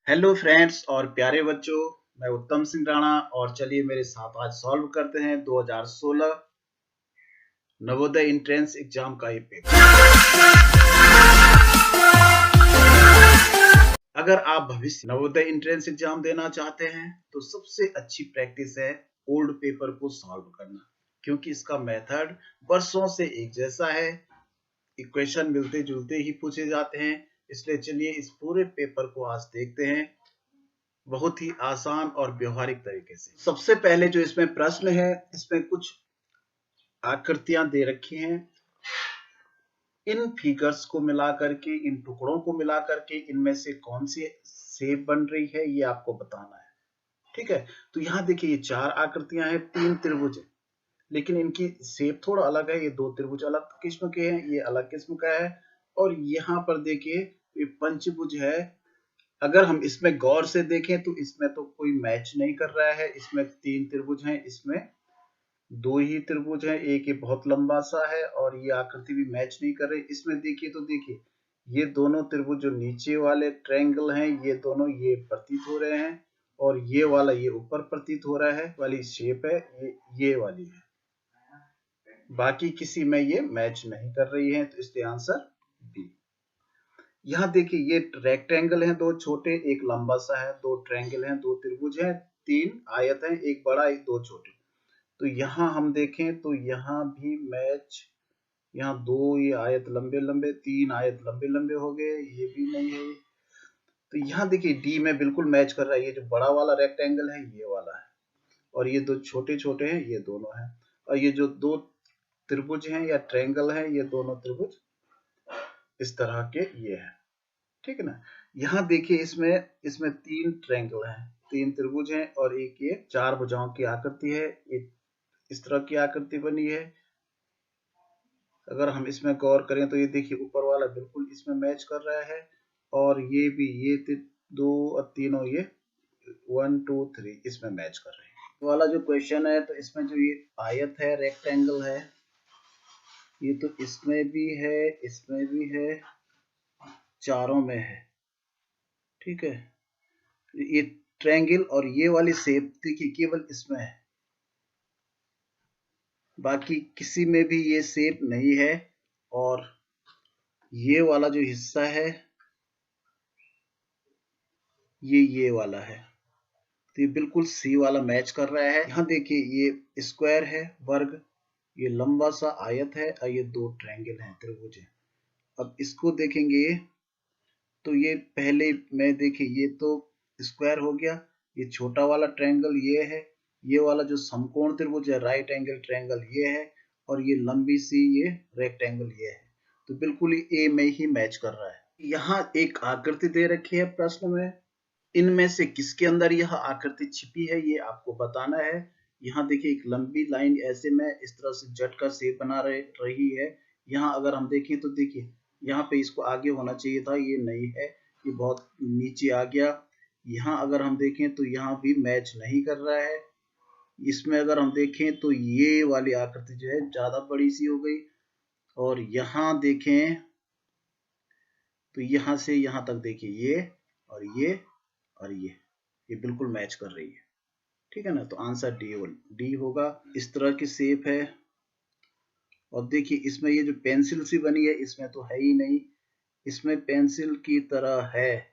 Hello friends और प्यारे बच्चों, मैं उत्तम सिंह राणा और चलिए मेरे साथ आज सॉल्व करते हैं 2016 नवोदय एंट्रेंस एग्जाम का ये पेपर। अगर आप भविष्य नवोदय एंट्रेंस एग्जाम देना चाहते हैं तो सबसे अच्छी प्रैक्टिस है ओल्ड पेपर को सॉल्व करना, क्योंकि इसका मेथड वर्षों से एक जैसा है, इक्वेशन मिलते जुलते ही पूछे जाते हैं। इसलिए चलिए इस पूरे पेपर को आज देखते हैं बहुत ही आसान और व्यवहारिक तरीके से। सबसे पहले जो इसमें प्रश्न है, इसमें कुछ आकृतियां दे रखी हैं। इन फिगर्स को मिलाकर के, इन टुकड़ों को मिलाकर के इनमें से कौन सी शेप बन रही है ये आपको बताना है। ठीक है, तो यहाँ देखिए ये 4 आकृतियां हैं, 3 त्रिभुज है, लेकिन इनकी शेप थोड़ा अलग है। ये 2 त्रिभुज अलग किस्म के हैं, ये अलग किस्म का है। और यहाँ पर देखिए ये पंचभुज है। अगर हम इसमें गौर से देखें तो इसमें तो कोई मैच नहीं कर रहा है। इसमें 3 त्रिभुज हैं, इसमें 2 ही त्रिभुज हैं, एक ये बहुत लंबा सा है और ये आकृति भी मैच नहीं कर रही। इसमें देखिए तो देखिए ये दोनों त्रिभुज जो नीचे वाले ट्रायंगल हैं, ये दोनों ये प्रतीत हो रहे हैं, और ये वाला ये ऊपर प्रतीत हो रहा है वाली शेप है, ये वाली है। बाकी किसी में ये मैच नहीं कर रही है, तो इसलिए आंसर बी। यहाँ देखिए ये रेक्टेंगल हैं, 2 छोटे एक लंबा सा है, 2 ट्रायंगल हैं, 2 त्रिभुज हैं, 3 आयत हैं, एक बड़ा एक 2 छोटे। तो यहाँ हम देखें तो यहाँ भी मैच, यहाँ 2 ये आयत लंबे लंबे, 3 आयत लंबे लंबे हो गए, ये भी नहीं है। तो यहाँ देखिए डी में बिल्कुल मैच कर रहा है, ये जो बड़ा वाला रेक्टेंगल है ये वाला है, और ये 2 छोटे छोटे हैं ये दोनों हैं, और ये जो 2 त्रिभुज हैं या ट्रायंगल हैं ये दोनों त्रिभुज इस तरह के ये हैं। ठीक है ना। यहाँ देखिए इसमें इसमें 3 ट्रायंगल हैं, 3 त्रिभुज हैं, और एक ये 4 भुजाओं की आकृति है। ये इस तरह की आकृति बनी है। अगर हम इसमें गौर करें तो ये देखिए ऊपर वाला बिल्कुल इसमें मैच कर रहा है, और ये भी ये 2 और तीनों ये 1 2 3 इसमें मैच कर रहे हैं। तो वाला जो क्वेश्चन है, तो इसमें जो ये आयत है, रेक्टेंगल है, ये तो इसमें भी है, इसमें भी है, चारों में है। ठीक है, ये ट्रायंगल और ये वाली शेप देखिए केवल इसमें है, बाकी किसी में भी ये शेप नहीं है। और ये वाला जो हिस्सा है ये वाला है, तो ये बिल्कुल सी वाला मैच कर रहा है। यहाँ देखिए ये स्क्वायर है, वर्ग, ये लंबा सा आयत है, और ये 2 ट्रायंगल हैं, त्रिभुज है। अब इसको देखेंगे तो ये पहले में देखिए ये तो स्क्वायर हो गया, ये छोटा वाला ट्रायंगल ये है, ये वाला जो समकोण त्रिभुज है, राइट एंगल ट्रायंगल ये है, और ये लंबी सी ये रेक्टेंगल ये है। तो बिल्कुल ए में ही मैच कर रहा है। यहाँ एक आकृति दे रखी है प्रश्न में, इनमें से किसके अंदर यह आकृति छिपी है ये आपको बताना है। यहाँ देखिए एक लंबी लाइन ऐसे में इस तरह से जट का शेप बना रही है। यहाँ अगर हम देखें तो देखिए यहाँ पे इसको आगे होना चाहिए था, ये नहीं है, ये बहुत नीचे आ गया। यहाँ अगर हम देखें तो यहाँ भी मैच नहीं कर रहा है। इसमें अगर हम देखें तो ये वाली आकृति जो है ज्यादा बड़ी सी हो गई, और यहाँ देखें तो यहाँ से यहाँ तक देखिए ये और ये और ये बिल्कुल मैच कर रही है। ठीक है ना, तो आंसर डी होगा। इस तरह की शेप है, और देखिए इसमें ये जो पेंसिल सी बनी है इसमें तो है ही नहीं, इसमें पेंसिल की तरह है,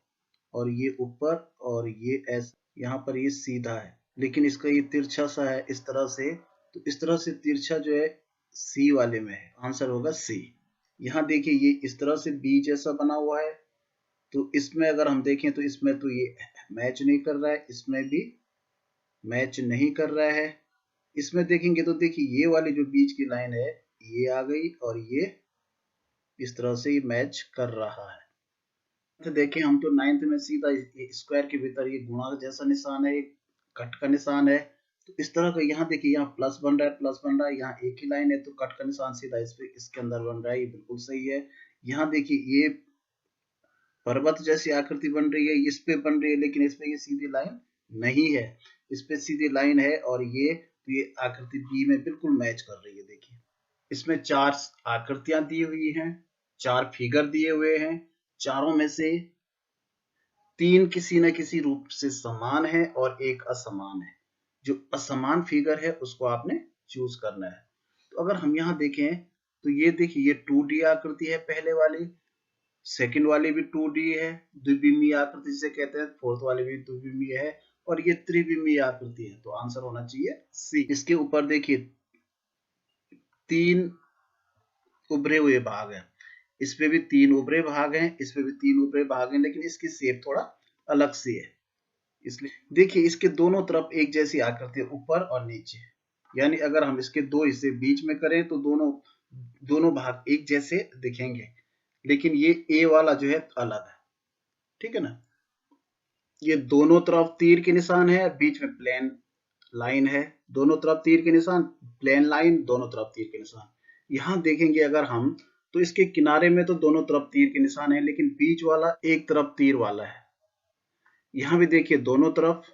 और ये ऊपर और ये यहाँ पर ये सीधा है, लेकिन इसका ये तिरछा सा है इस तरह से। तो इस तरह से तिरछा जो है सी वाले में है, आंसर होगा सी। यहाँ देखिए ये इस तरह से बी जैसा बना हुआ है, तो इसमें अगर हम देखें तो इसमें तो ये मैच नहीं कर रहा है, इसमें भी मैच नहीं कर रहा है। इसमें देखेंगे तो देखिए ये वाली जो बीच की लाइन है ये आ गई, और ये इस तरह से ये मैच कर रहा है। तो देखें हम तो 9th में सीधा स्क्वायर के भीतर ये गुणा जैसा निशान है, कट का निशान है, तो इस तरह का यहाँ देखिए यहाँ प्लस बन रहा है, प्लस बन रहा है, यहाँ एक ही लाइन है तो कट का निशान सीधा इसके अंदर बन रहा है, ये बिल्कुल सही है। यहाँ देखिए ये पर्वत जैसी आकृति बन रही है, इस पे बन रही है, लेकिन इस पे ये सीधी लाइन नहीं है, इस पे सीधी लाइन है, और ये आकृति बी में बिल्कुल मैच कर रही है। देखिए इसमें 4 आकृतियां दी हुई हैं, 4 फिगर दिए हुए हैं, चारों में से तीन किसी न किसी रूप से समान है और एक असमान है। जो असमान फिगर है उसको आपने चूज करना है। तो अगर हम यहाँ देखें तो ये देखिए ये 2D आकृति है पहले वाली, सेकंड वाली भी 2D है, द्विविमीय आकृति जिसे कहते हैं, फोर्थ वाली भी द्विविमीय है और ये त्रिविमीय आकृति है। तो आंसर होना चाहिए सी। इसके ऊपर देखिए तीन उभरे हुए भाग हैं, इसमें भी तीन उभरे भाग हैं, इसमें भी तीन उभरे भाग हैं, लेकिन इसकी शेप थोड़ा अलग सी है। इसलिए देखिए इसके दोनों तरफ एक जैसी आकृति ऊपर और नीचे, यानी अगर हम इसके दो हिस्से बीच में करें तो दोनों भाग एक जैसे दिखेंगे, लेकिन ये ए वाला जो है अलग है। ठीक है ना, ये दोनों तरफ तीर के निशान है, बीच में प्लेन लाइन है, दोनों तरफ तीर के निशान, प्लेन लाइन, दोनों तरफ तीर के निशान। यहां देखेंगे अगर हम तो इसके किनारे में तो दोनों तरफ तीर के निशान है, लेकिन बीच वाला एक तरफ तीर वाला है। यहाँ भी देखिए दोनों तरफ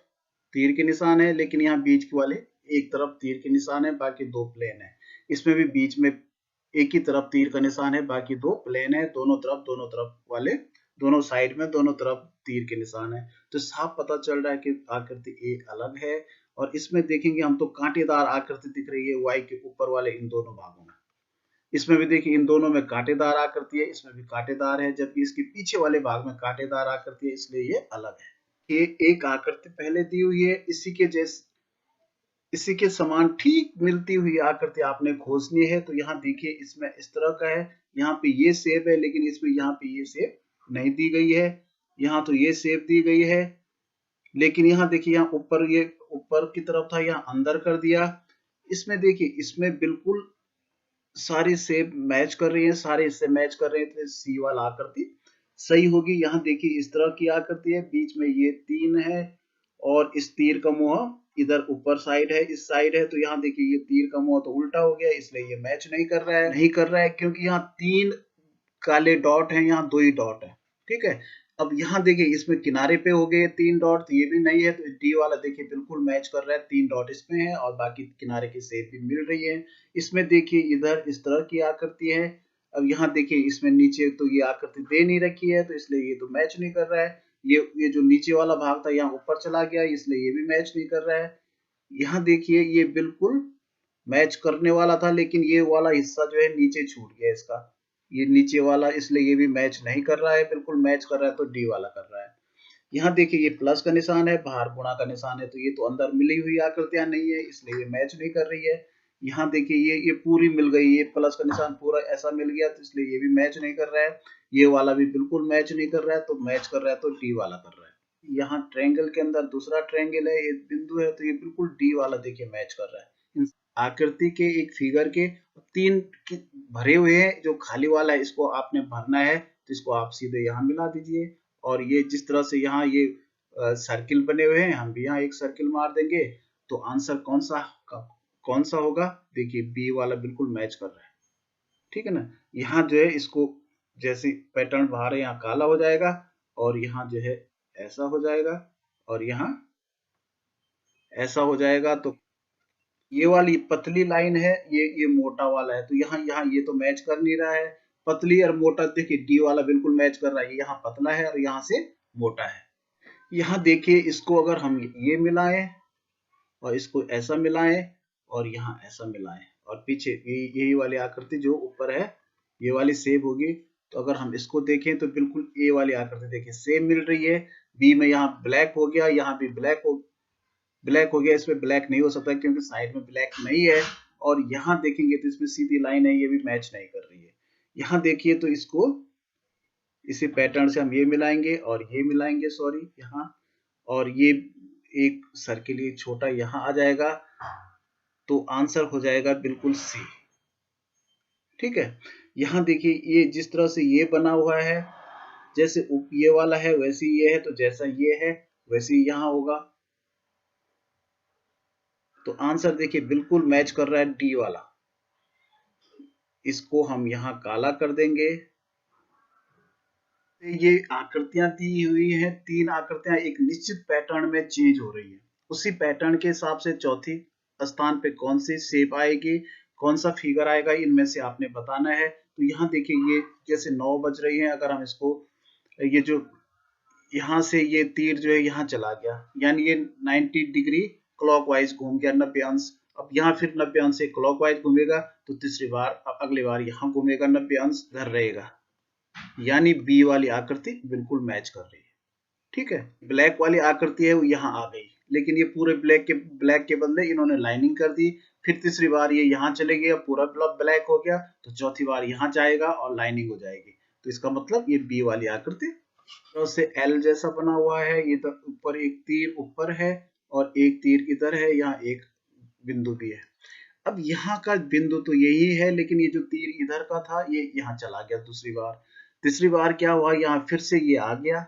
तीर के निशान है, लेकिन यहाँ बीच के वाले एक तरफ तीर के निशान है, बाकी दो प्लेन है। इसमें भी बीच में एक ही तरफ तीर का निशान है, बाकी दो प्लेन है। दोनों तरफ वाले दोनों साइड में दोनों तरफ तीर के निशान है। तो साफ पता चल रहा है कि आकृति एक अलग है। और इसमें देखेंगे हम तो कांटेदार आकृति दिख रही है वाई के ऊपर वाले इन दोनों भागों में। इसमें भी देखिए इन दोनों में कांटेदार आकृति है, इसमें भी कांटेदार है, जबकि इसके पीछे वाले भाग में कांटेदार आकृति है, इसलिए ये अलग है। ये एक आकृति पहले दी हुई है, इसी के समान ठीक मिलती हुई आकृति आपने खोजनी है। तो यहाँ देखिए इसमें इस तरह का है, यहाँ पे ये शेप है, लेकिन इसमें यहाँ पे ये शेप नहीं दी गई है। यहाँ तो ये शेप दी गई है, लेकिन यहाँ देखिए यहाँ ऊपर ये ऊपर की तरफ था, यहाँ अंदर कर दिया। इसमें देखिए इसमें बिल्कुल सारी शेप मैच कर रही है, सारे हिस्से मैच कर रहे थे, सी वाला आकृति सही होगी। यहाँ देखिए इस तरह की आकृति है, बीच में ये तीन है और इस तीर का मुंह इधर ऊपर साइड है, इस साइड है। तो यहाँ देखिए ये तीर का मुंह तो उल्टा हो गया, इसलिए ये मैच नहीं कर रहा है, क्योंकि यहाँ तीन काले डॉट हैं, यहाँ दो ही डॉट है। ठीक है, अब यहाँ देखिए इसमें किनारे पे हो गए तीन डॉट, तो ये भी नहीं है। तो डी वाला देखिए बिल्कुल मैच कर रहा है, तीन डॉट इसमें है और बाकी किनारे की शेप भी मिल रही है। इसमें देखिए इधर इस तरह की आकृति है। अब यहाँ देखिए इसमें नीचे तो ये आकृति दे नहीं रखी है, तो इसलिए ये तो मैच नहीं कर रहा है। ये जो नीचे वाला भाग था यहाँ ऊपर चला गया, इसलिए ये भी मैच नहीं कर रहा है। यहाँ देखिए ये बिल्कुल मैच करने वाला था, लेकिन ये वाला हिस्सा जो है नीचे छूट गया इसका, ये नीचे वाला, इसलिए ये भी मैच नहीं कर रहा है। बिल्कुल मैच कर रहा है तो डी वाला कर रहा है। यहाँ देखिए ये प्लस का निशान है, बाहर गुणा का निशान है, तो ये तो अंदर मिली हुई आकृतियां नहीं है, इसलिए ये मैच नहीं कर रही है। यहाँ देखिए ये पूरी मिल गई, ये प्लस का निशान पूरा ऐसा मिल गया, तो इसलिए ये भी मैच नहीं कर रहा है। ये वाला भी बिल्कुल मैच नहीं कर रहा है, तो मैच कर रहा है तो डी वाला कर रहा है। यहाँ ट्रायंगल के अंदर दूसरा ट्रायंगल है, ये बिंदु है, तो ये बिल्कुल डी वाला देखिए मैच कर रहा है। आकृति के एक फिगर के तीन भरे हुए हैं, जो खाली वाला है इसको आपने भरना है, तो इसको आप सीधे यहाँ मिला दीजिए। और ये जिस तरह से यहाँ ये सर्किल बने हुए हैं, हम भी यहाँ एक सर्किल मार देंगे। तो आंसर कौन सा होगा? देखिए बी वाला बिल्कुल मैच कर रहा है। ठीक है ना, यहाँ जो है इसको जैसे पैटर्न बाहर है, यहाँ काला हो जाएगा और यहाँ जो है ऐसा हो जाएगा और यहाँ ऐसा हो जाएगा। तो ये वाली पतली लाइन है, ये मोटा वाला है, तो यहाँ ये तो मैच कर नहीं रहा है। पतली और मोटा देखिए डी वाला बिल्कुल मैच कर रहा है, यहाँ पतला है और यहाँ से मोटा है। यहाँ देखिए इसको अगर हम ये मिलाएं और इसको ऐसा मिलाएं और यहाँ ऐसा मिलाएं और पीछे यही वाली आकृति जो ऊपर है ये वाली सेम होगी। तो अगर हम इसको देखें तो बिल्कुल ए वाली आकृति देखिए सेम मिल रही है। बी में यहाँ ब्लैक हो गया, यहाँ भी ब्लैक हो गया, इसमें ब्लैक नहीं हो सकता क्योंकि साइड में ब्लैक नहीं है। और यहाँ देखेंगे तो इसमें सीधी लाइन है, ये भी मैच नहीं कर रही है। यहाँ देखिए तो इसी पैटर्न से हम ये मिलाएंगे और ये मिलाएंगे, सॉरी यहाँ, और ये एक सर्किल ये छोटा यहाँ आ जाएगा, तो आंसर हो जाएगा बिल्कुल सी। ठीक है, यहाँ देखिए ये जिस तरह से ये बना हुआ है, जैसे ये वाला है वैसे ये है, तो जैसा ये है वैसे ही यहाँ होगा। तो आंसर देखिए बिल्कुल मैच कर रहा है डी वाला। इसको हम यहाँ काला कर देंगे। ये आकृतियां दी हुई हैं, तीन आकृतियां एक निश्चित पैटर्न में चेंज हो रही है। उसी पैटर्न के हिसाब से चौथी स्थान पे कौन सी शेप आएगी, कौन सा फिगर आएगा, इनमें से आपने बताना है। तो यहाँ देखिए ये जैसे 9 बज रही है, अगर हम इसको ये जो यहाँ से ये तीर जो है यहाँ चला गया, यानी ये 90 डिग्री क्लॉकवाइज घूम गया 90 अंश। अब यहाँ फिर 90 अंश से क्लॉकवाइज घूमेगा तो तीसरी बार अगली बार यहाँ घूमेगा 90 अंश इधर रहेगा, यानी बी वाली आकृति बिल्कुल मैच कर रही है। ठीक है, ब्लैक वाली आकृति है वो यहाँ आ गई, लेकिन ये पूरे ब्लैक के बदले इन्होंने लाइनिंग कर दी। फिर तीसरी बार ये यहाँ चले गया, पूरा ब्लैक हो गया, तो चौथी बार यहाँ जाएगा और लाइनिंग हो जाएगी। तो इसका मतलब ये बी वाली आकृति तो से एल जैसा बना हुआ है। ये तो ऊपर एक तीर ऊपर है और एक तीर इधर है, यहाँ एक बिंदु भी है। अब यहाँ का बिंदु तो यही है, लेकिन ये जो तीर इधर का था ये यहाँ चला गया दूसरी बार। तीसरी बार क्या हुआ, यहाँ फिर से ये आ गया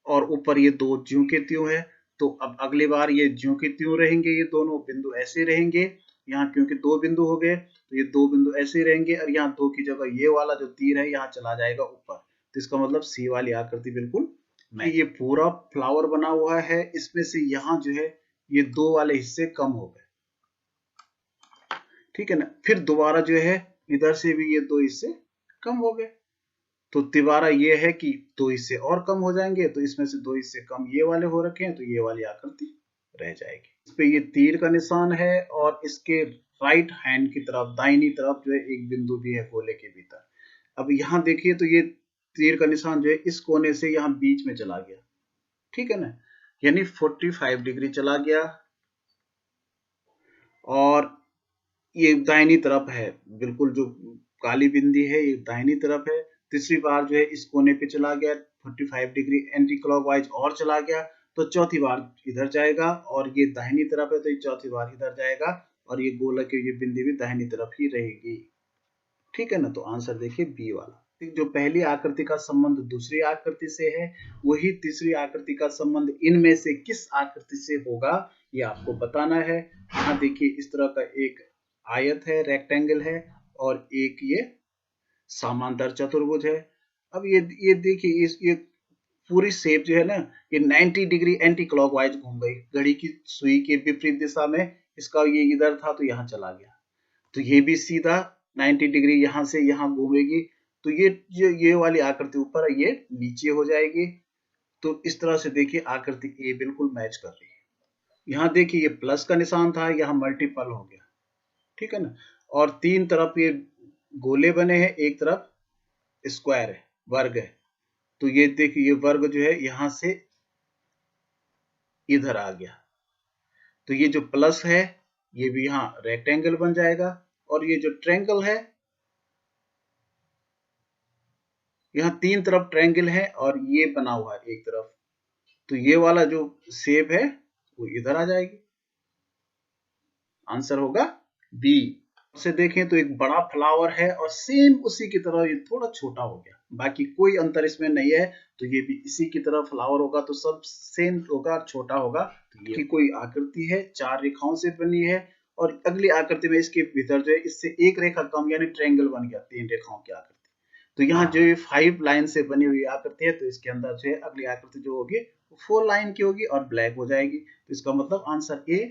और ऊपर ये दो ज्यों के त्यों है। तो अब अगली बार ये ज्यों के त्यों रहेंगे, ये दोनों बिंदु ऐसे रहेंगे। यहाँ क्योंकि दो बिंदु हो गए तो ये दो बिंदु ऐसे रहेंगे, और यहाँ दो की जगह ये वाला जो तीर है यहाँ चला जाएगा ऊपर। तो इसका मतलब सी वाली आकृति बिल्कुल नहीं। ये पूरा फ्लावर बना हुआ है, इसमें से यहाँ जो है ये दो वाले हिस्से कम हो गए, ठीक है ना। फिर दोबारा जो है इधर से भी ये दो हिस्से कम हो गए, तो तिबारा ये है कि दो हिस्से और कम हो जाएंगे, तो इसमें से दो हिस्से कम ये वाले हो रखे हैं, तो ये वाली आकृति रह जाएगी। इस पे ये तीर का निशान है और इसके राइट हैंड की तरफ दाहिनी तरफ जो है एक बिंदु भी है गोले के भीतर। अब यहाँ देखिए तो ये तीर का निशान जो है इस कोने से यहाँ बीच में चला गया, ठीक है ना, यानी 45 डिग्री चला गया और ये दाहिनी तरफ है, बिल्कुल जो काली बिंदी है ये दाहिनी तरफ है। तीसरी बार जो है इस कोने पे चला गया 45 डिग्री एंटी क्लॉकवाइज और चला गया, तो चौथी बार इधर जाएगा और ये दाहिनी तरफ है तो ये चौथी बार इधर जाएगा और ये गोलक की ये बिंदी भी दाहिनी तरफ ही रहेगी, ठीक है ना। तो आंसर देखिए बी वाला। जो पहली आकृति का संबंध दूसरी आकृति से है, वही तीसरी आकृति का संबंध इनमें से किस आकृति से होगा ये आपको बताना है। यहाँ देखिए इस तरह का एक आयत है, रेक्टेंगल है, और एक ये समांतर चतुर्भुज है। अब ये देखिए ये पूरी शेप जो है ना ये 90 डिग्री एंटी क्लॉकवाइज घूम गई, घड़ी की सुई के विपरीत दिशा में। इसका ये इधर था तो यहाँ चला गया, तो ये भी सीधा 90 डिग्री यहाँ से यहाँ घूमेगी, तो ये वाली आकृति ऊपर है, ये नीचे हो जाएगी। तो इस तरह से देखिए आकृति ए बिल्कुल मैच कर रही है। यहाँ देखिए ये प्लस का निशान था, यहाँ मल्टीपल हो गया, ठीक है ना। और तीन तरफ ये गोले बने हैं, एक तरफ स्क्वायर है, वर्ग है, तो ये देखिए ये वर्ग जो है यहां से इधर आ गया, तो ये जो प्लस है ये भी यहाँ रेक्टेंगल बन जाएगा, और ये जो ट्रायंगल है यहाँ तीन तरफ ट्रायंगल है और ये बना हुआ है एक तरफ, तो ये वाला जो शेप है वो इधर आ जाएगी। आंसर होगा बी। से देखें तो एक बड़ा फ्लावर है और सेम उसी की तरह ये थोड़ा छोटा हो गया, बाकी कोई अंतर इसमें नहीं है, तो ये भी इसी की तरह फ्लावर होगा, तो सब सेम होगा, छोटा होगा। तो ये कोई आकृति है, चार रेखाओं से बनी है, और अगली आकृति में इसके भीतर जो है इससे एक रेखा कम, यानी ट्रायंगल बन गया, तीन रेखाओं की आकृति। तो यहाँ जो ये 5 लाइन से बनी हुई आकृति है, तो इसके अंदर जो है अगली आकृति जो होगी वो 4 लाइन की होगी और ब्लैक हो जाएगी। तो इसका मतलब आंसर ए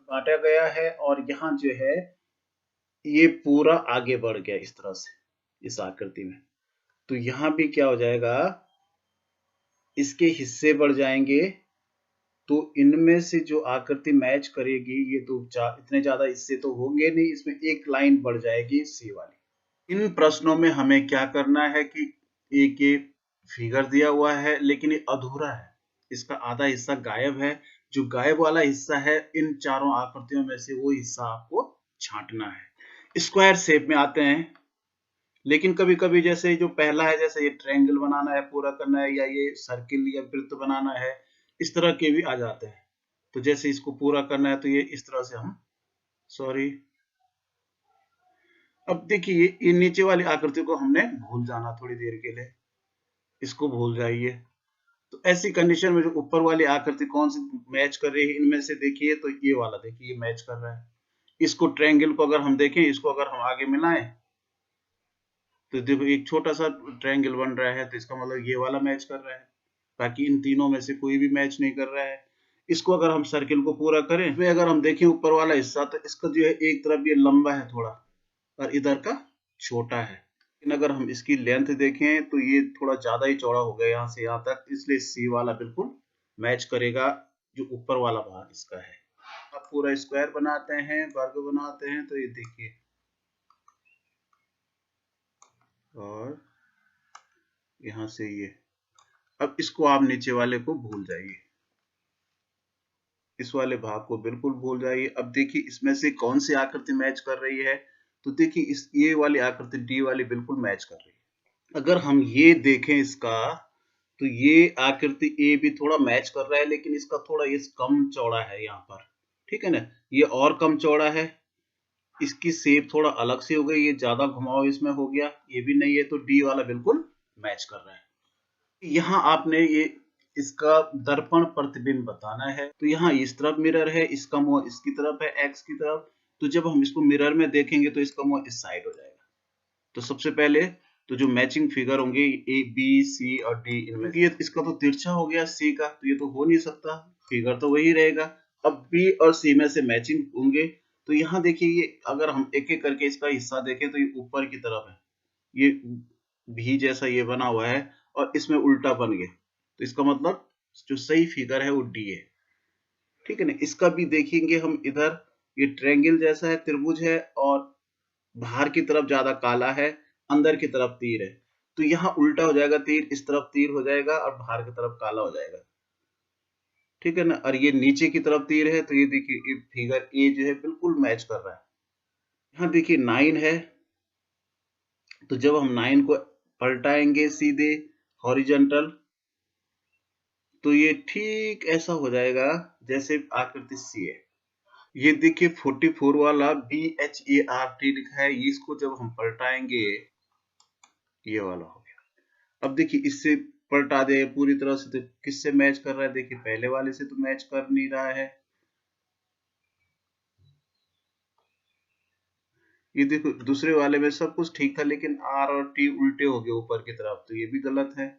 बांटा गया है, और यहाँ जो है ये पूरा आगे बढ़ गया इस तरह से इस आकृति में। तो यहाँ भी क्या हो जाएगा, इसके हिस्से बढ़ जाएंगे, तो इनमें से जो आकृति मैच करेगी ये तो इतने ज्यादा हिस्से तो होंगे नहीं, इसमें एक लाइन बढ़ जाएगी सी वाली। इन प्रश्नों में हमें क्या करना है कि एक ये फिगर दिया हुआ है लेकिन ये अधूरा है, इसका आधा हिस्सा गायब है। जो गायब वाला हिस्सा है इन चारों आकृतियों में से वो हिस्सा आपको छांटना है। स्क्वायर शेप में आते हैं, लेकिन कभी कभी जैसे जो पहला है, जैसे ये ट्रायंगल बनाना है, पूरा करना है, या ये सर्किल या वृत्त बनाना है, इस तरह के भी आ जाते हैं। तो जैसे इसको पूरा करना है तो ये इस तरह से हम अब देखिए ये नीचे वाली आकृति को हमने भूल जाना थोड़ी देर के लिए, इसको भूल जाइए। तो ऐसी कंडीशन में जो ऊपर वाली आकृति कौन सी मैच कर रही है इनमें से, देखिए तो ये वाला देखिए ये मैच कर रहा है। इसको ट्रायंगल को अगर हम देखें, इसको अगर हम आगे मिलाएं तो देखो एक छोटा सा ट्रायंगल बन रहा है, तो इसका मतलब ये वाला मैच कर रहा है, बाकी इन तीनों में से कोई भी मैच नहीं कर रहा है। इसको अगर हम सर्किल को पूरा करें, इसमें अगर हम देखें ऊपर वाला हिस्सा, तो इसका जो है एक तरफ ये लंबा है थोड़ा और इधर का छोटा है, लेकिन अगर हम इसकी लेंथ देखें तो ये थोड़ा ज्यादा ही चौड़ा हो गया यहाँ से यहाँ तक, इसलिए सी वाला बिल्कुल मैच करेगा जो ऊपर वाला भाग इसका है। अब पूरा स्क्वायर बनाते हैं, वर्ग बनाते हैं, तो ये देखिए, और यहाँ से ये, अब इसको आप नीचे वाले को भूल जाइए, इस वाले भाग को बिल्कुल भूल जाइए। अब देखिए इसमें से कौन सी आकृति मैच कर रही है, तो देखिए इस ये वाली आकृति डी वाली बिल्कुल मैच कर रही है। अगर हम ये देखें इसका, तो ये आकृति ए भी थोड़ा मैच कर रहा है, लेकिन इसका थोड़ा ये कम चौड़ा है यहाँ पर, ठीक है ना, ये और कम चौड़ा है, इसकी शेप थोड़ा अलग से हो गई, ये ज्यादा घुमाव इसमें हो गया, ये भी नहीं है, तो डी वाला बिल्कुल मैच कर रहा है। यहाँ आपने ये इसका दर्पण प्रतिबिंब बताना है, तो यहाँ इस तरफ मिरर है, इसका मुंह इसकी तरफ है, एक्स की तरफ, तो जब हम इसको मिरर में देखेंगे तो इसका मुंह इस साइड हो जाएगा। तो सबसे पहले तो जो मैचिंग फिगर होंगे ए बी सी और डी, इनमें ये इसका तो तिरछा हो गया सी का, तो ये तो हो नहीं सकता, फिगर तो वही रहेगा। अब बी और सी में से मैचिंग होंगे, तो यहाँ देखिए ये अगर हम एक एक करके इसका हिस्सा देखें तो ये ऊपर की तरफ है, ये भी जैसा ये बना हुआ है, और इसमें उल्टा बन गया, तो इसका मतलब जो सही फिगर है वो डी है, ठीक है ना। इसका भी देखेंगे हम इधर, ये ट्रायंगल जैसा है, त्रिभुज है, और बाहर की तरफ ज्यादा काला है, अंदर की तरफ तीर है, तो यहाँ उल्टा हो जाएगा, तीर इस तरफ तीर हो जाएगा और बाहर की तरफ काला हो जाएगा, ठीक है ना। और ये नीचे की तरफ तीर है, तो ये देखिए ये फिगर ए जो है बिल्कुल मैच कर रहा है। यहाँ देखिए 9 है, तो जब हम 9 को पलटाएंगे सीधे हॉरिजॉन्टल, तो ये ठीक ऐसा हो जाएगा जैसे आकृति सी है। ये देखिए 44 वाला BHART लिखा है, इसको जब हम पलटाएंगे ये वाला हो गया। अब देखिए इससे पलटा दे पूरी तरह से, तो किससे मैच कर रहा है, देखिए पहले वाले से तो मैच कर नहीं रहा है। ये देखो दूसरे वाले में सब कुछ ठीक था, लेकिन R और T उल्टे हो गए ऊपर की तरफ, तो ये भी गलत है।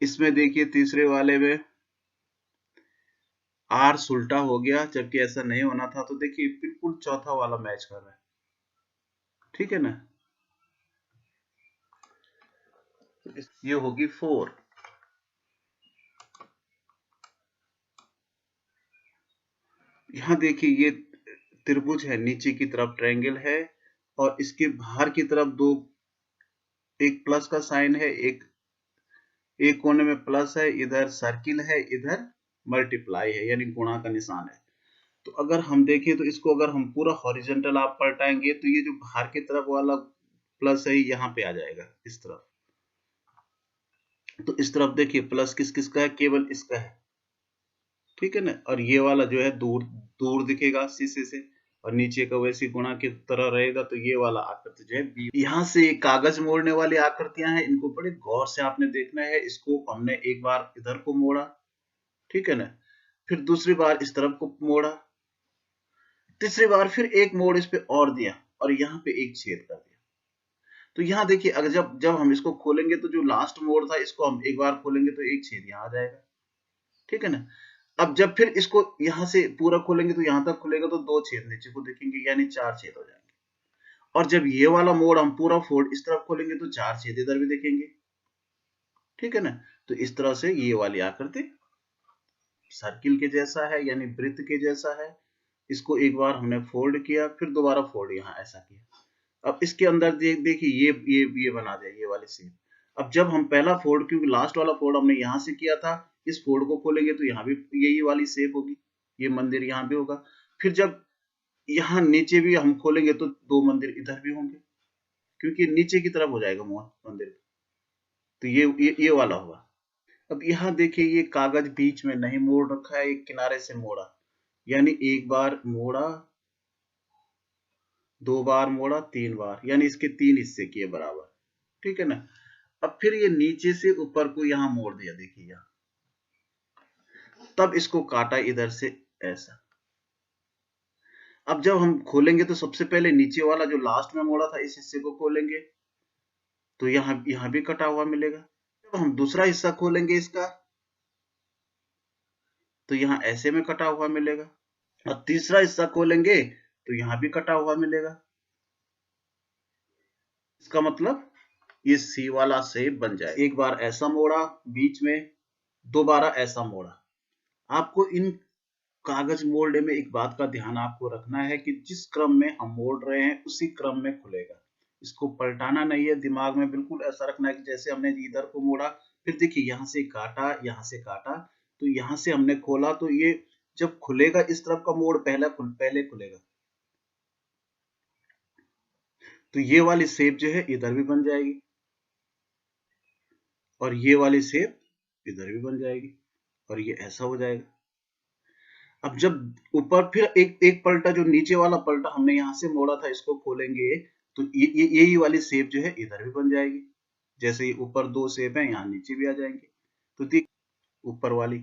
इसमें देखिए तीसरे वाले में R उल्टा हो गया, जबकि ऐसा नहीं होना था, तो देखिए बिल्कुल चौथा वाला मैच कर रहा है, ठीक है ना। ये होगी 4। यहाँ देखिए ये त्रिभुज है, नीचे की तरफ ट्रायंगल है, और इसके बाहर की तरफ दो, एक प्लस का साइन है, एक कोने में प्लस है, इधर सर्किल है, इधर मल्टीप्लाई है, यानी गुणा का निशान है। तो अगर हम देखें तो इसको अगर हम पूरा हॉरिजॉन्टल आप पलटाएंगे, तो ये जो बाहर की तरफ वाला प्लस है यहाँ पे आ जाएगा इस तरफ, तो इस तरफ देखिए प्लस किस किस का है, केवल इसका है, ठीक है ना। और ये वाला जो है दूर दूर दिखेगा शीशे से, और नीचे का वैसी गुणा की तरह रहेगा, तो ये वाला आकृति जो है बी। यहाँ से कागज मोड़ने वाली आकृतियां हैं, इनको बड़े गौर से आपने देखना है। इसको हमने एक बार इधर को मोड़ा, ठीक है ना, फिर दूसरी बार इस तरफ को मोड़ा, तीसरी बार फिर एक मोड़ इस पे और दिया, और यहाँ पे एक छेद कर दिया। तो यहाँ देखिए अगर जब जब हम इसको खोलेंगे, तो जो लास्ट मोड़ था इसको हम एक बार खोलेंगे तो एक छेद यहाँ आ जाएगा, ठीक है ना। अब जब फिर इसको यहाँ से पूरा खोलेंगे तो यहाँ तक खुलेगा, तो दो छेद नीचे को दिखेंगे, यानी चार छेद हो जाएंगे। और जब ये वाला मोड़ हम पूरा फोल्ड इस तरफ खोलेंगे तो चार छेद इधर भी दिखेंगे, ठीक है ना। तो इस तरह से ये वाली आकृति सर्किल के जैसा है, यानी वृत्त के जैसा है। इसको एक बार हमने फोल्ड किया, फिर दोबारा फोल्ड यहाँ ऐसा किया। अब इसके अंदर देखिए ये बना दिया ये वाली शेप। अब जब हम पहला फोल्ड, क्योंकि लास्ट वाला फोल्ड हमने यहाँ से किया था, इस फोल्ड को खोलेंगे तो यहाँ भी यही वाली शेप होगी, ये मंदिर यहाँ भी होगा। फिर जब यहाँ नीचे भी हम खोलेंगे तो दो मंदिर इधर भी होंगे, क्योंकि नीचे की तरफ हो जाएगा मुंह मंदिर, तो ये वाला होगा। अब यहाँ देखिए ये कागज बीच में नहीं मोड़ रखा है, एक किनारे से मोड़ा, यानी एक बार मोड़ा, दो बार मोड़ा, तीन बार, यानी इसके तीन हिस्से किए बराबर, ठीक है ना। अब फिर ये नीचे से ऊपर को यहाँ मोड़ दिया, देखिए यहाँ, तब इसको काटा इधर से ऐसा। अब जब हम खोलेंगे तो सबसे पहले नीचे वाला जो लास्ट में मोड़ा था इस हिस्से को खोलेंगे, तो यहाँ भी कटा हुआ मिलेगा। जब हम दूसरा हिस्सा खोलेंगे इसका, तो यहाँ ऐसे में कटा हुआ मिलेगा, और तीसरा हिस्सा खोलेंगे तो यहाँ भी कटा हुआ मिलेगा। इसका मतलब ये सी वाला शेप बन जाए। एक बार ऐसा मोड़ा बीच में, दोबारा ऐसा मोड़ा। आपको इन कागज मोड़ने में एक बात का ध्यान आपको रखना है कि जिस क्रम में हम मोड़ रहे हैं उसी क्रम में खुलेगा। इसको पलटाना नहीं है, दिमाग में बिल्कुल ऐसा रखना है कि जैसे हमने इधर को मोड़ा, फिर देखिए यहाँ से काटा, यहाँ से काटा, तो यहाँ से हमने खोला, तो ये जब खुलेगा इस तरफ का मोड़ पहले खुलेगा, तो ये वाली शेप जो है इधर भी बन जाएगी और ये वाली शेप इधर भी बन जाएगी और ये ऐसा हो जाएगा। अब जब ऊपर फिर एक एक पलटा, जो नीचे वाला पलटा हमने यहाँ से मोड़ा था, इसको खोलेंगे तो यही वाली शेप जो है इधर भी बन जाएगी। जैसे ऊपर दो शेप है, यहाँ नीचे भी आ जाएंगे। तो देख ऊपर वाली,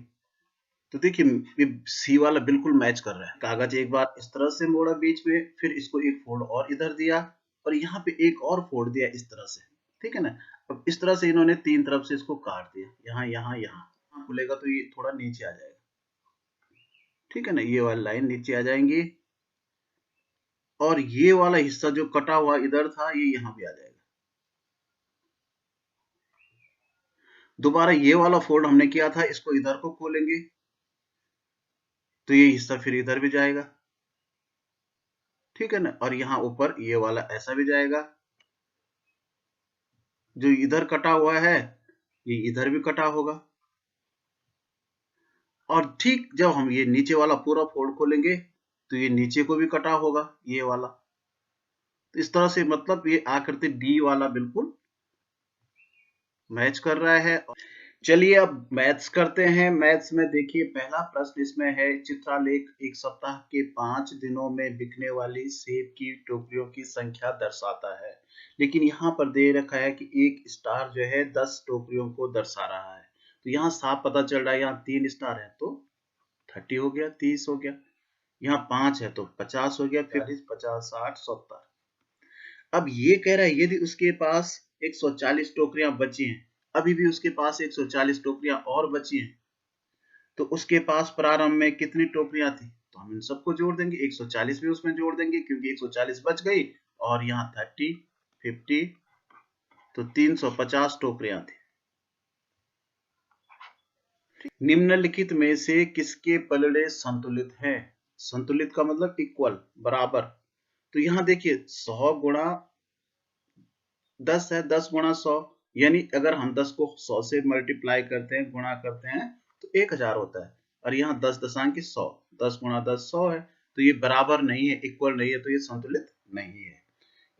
तो देखिए सी वाला बिल्कुल मैच कर रहा है। कागज एक बार इस तरह से मोड़ा बीच में, फिर इसको एक फोल्ड और इधर दिया और यहाँ पे एक और फोल्ड दिया इस तरह से, ठीक है ना। अब इस तरह से इन्होंने तीन तरफ से इसको काट दिया, यहाँ यहाँ यहाँ खुलेगा तो ये थोड़ा नीचे आ जाएगा, ठीक है ना। ये वाली लाइन नीचे आ जाएंगी और ये वाला हिस्सा जो कटा हुआ इधर था ये यहाँ भी आ जाएगा। दोबारा ये वाला फोल्ड हमने किया था, इसको इधर को खोलेंगे तो ये हिस्सा फिर इधर भी जाएगा, ठीक है ना। और यहाँ ऊपर ये वाला ऐसा भी जाएगा, जो इधर कटा हुआ है ये इधर भी कटा होगा। और ठीक जब हम ये नीचे वाला पूरा फोल्ड खोलेंगे तो ये नीचे को भी कटा होगा ये वाला। तो इस तरह से मतलब ये आकृति डी वाला बिल्कुल मैच कर रहा है। चलिए अब मैथ्स करते हैं। मैथ्स में देखिए पहला प्रश्न इसमें है, चित्रालेख एक सप्ताह के 5 दिनों में बिकने वाली सेब की टोकरियों की संख्या दर्शाता है। लेकिन यहाँ पर दे रखा है कि एक स्टार जो है 10 टोकरियों को दर्शा रहा है। तो यहाँ साफ पता चल रहा है, यहाँ 3 स्टार है तो 30 हो गया, 30 हो गया। यहाँ 5 है तो 50 हो गया, 40, 50, 60, 70। अब ये कह रहा है यदि उसके पास 140 टोकरियां बची हैं, अभी भी उसके पास 140 टोकरियां और बची हैं, तो उसके पास प्रारंभ में कितनी टोकरियां थी। तो हम इन सबको जोड़ देंगे, 140 भी उसमें जोड़ देंगे क्योंकि 140 बच गई और यहाँ 30, 50, तो 350 टोकरियां थी। निम्नलिखित में से किसके पलड़े संतुलित हैं। संतुलित का मतलब इक्वल, बराबर। तो यहाँ देखिए 100 गुणा 10 है, 10 गुणा 100, यानी अगर हम 10 को 100 से मल्टीप्लाई करते हैं, गुणा करते हैं तो 1000 होता है। और यहाँ 10 दशांक 100, 10 गुणा 10 100 है। तो ये बराबर नहीं है, इक्वल नहीं है, तो ये संतुलित नहीं है।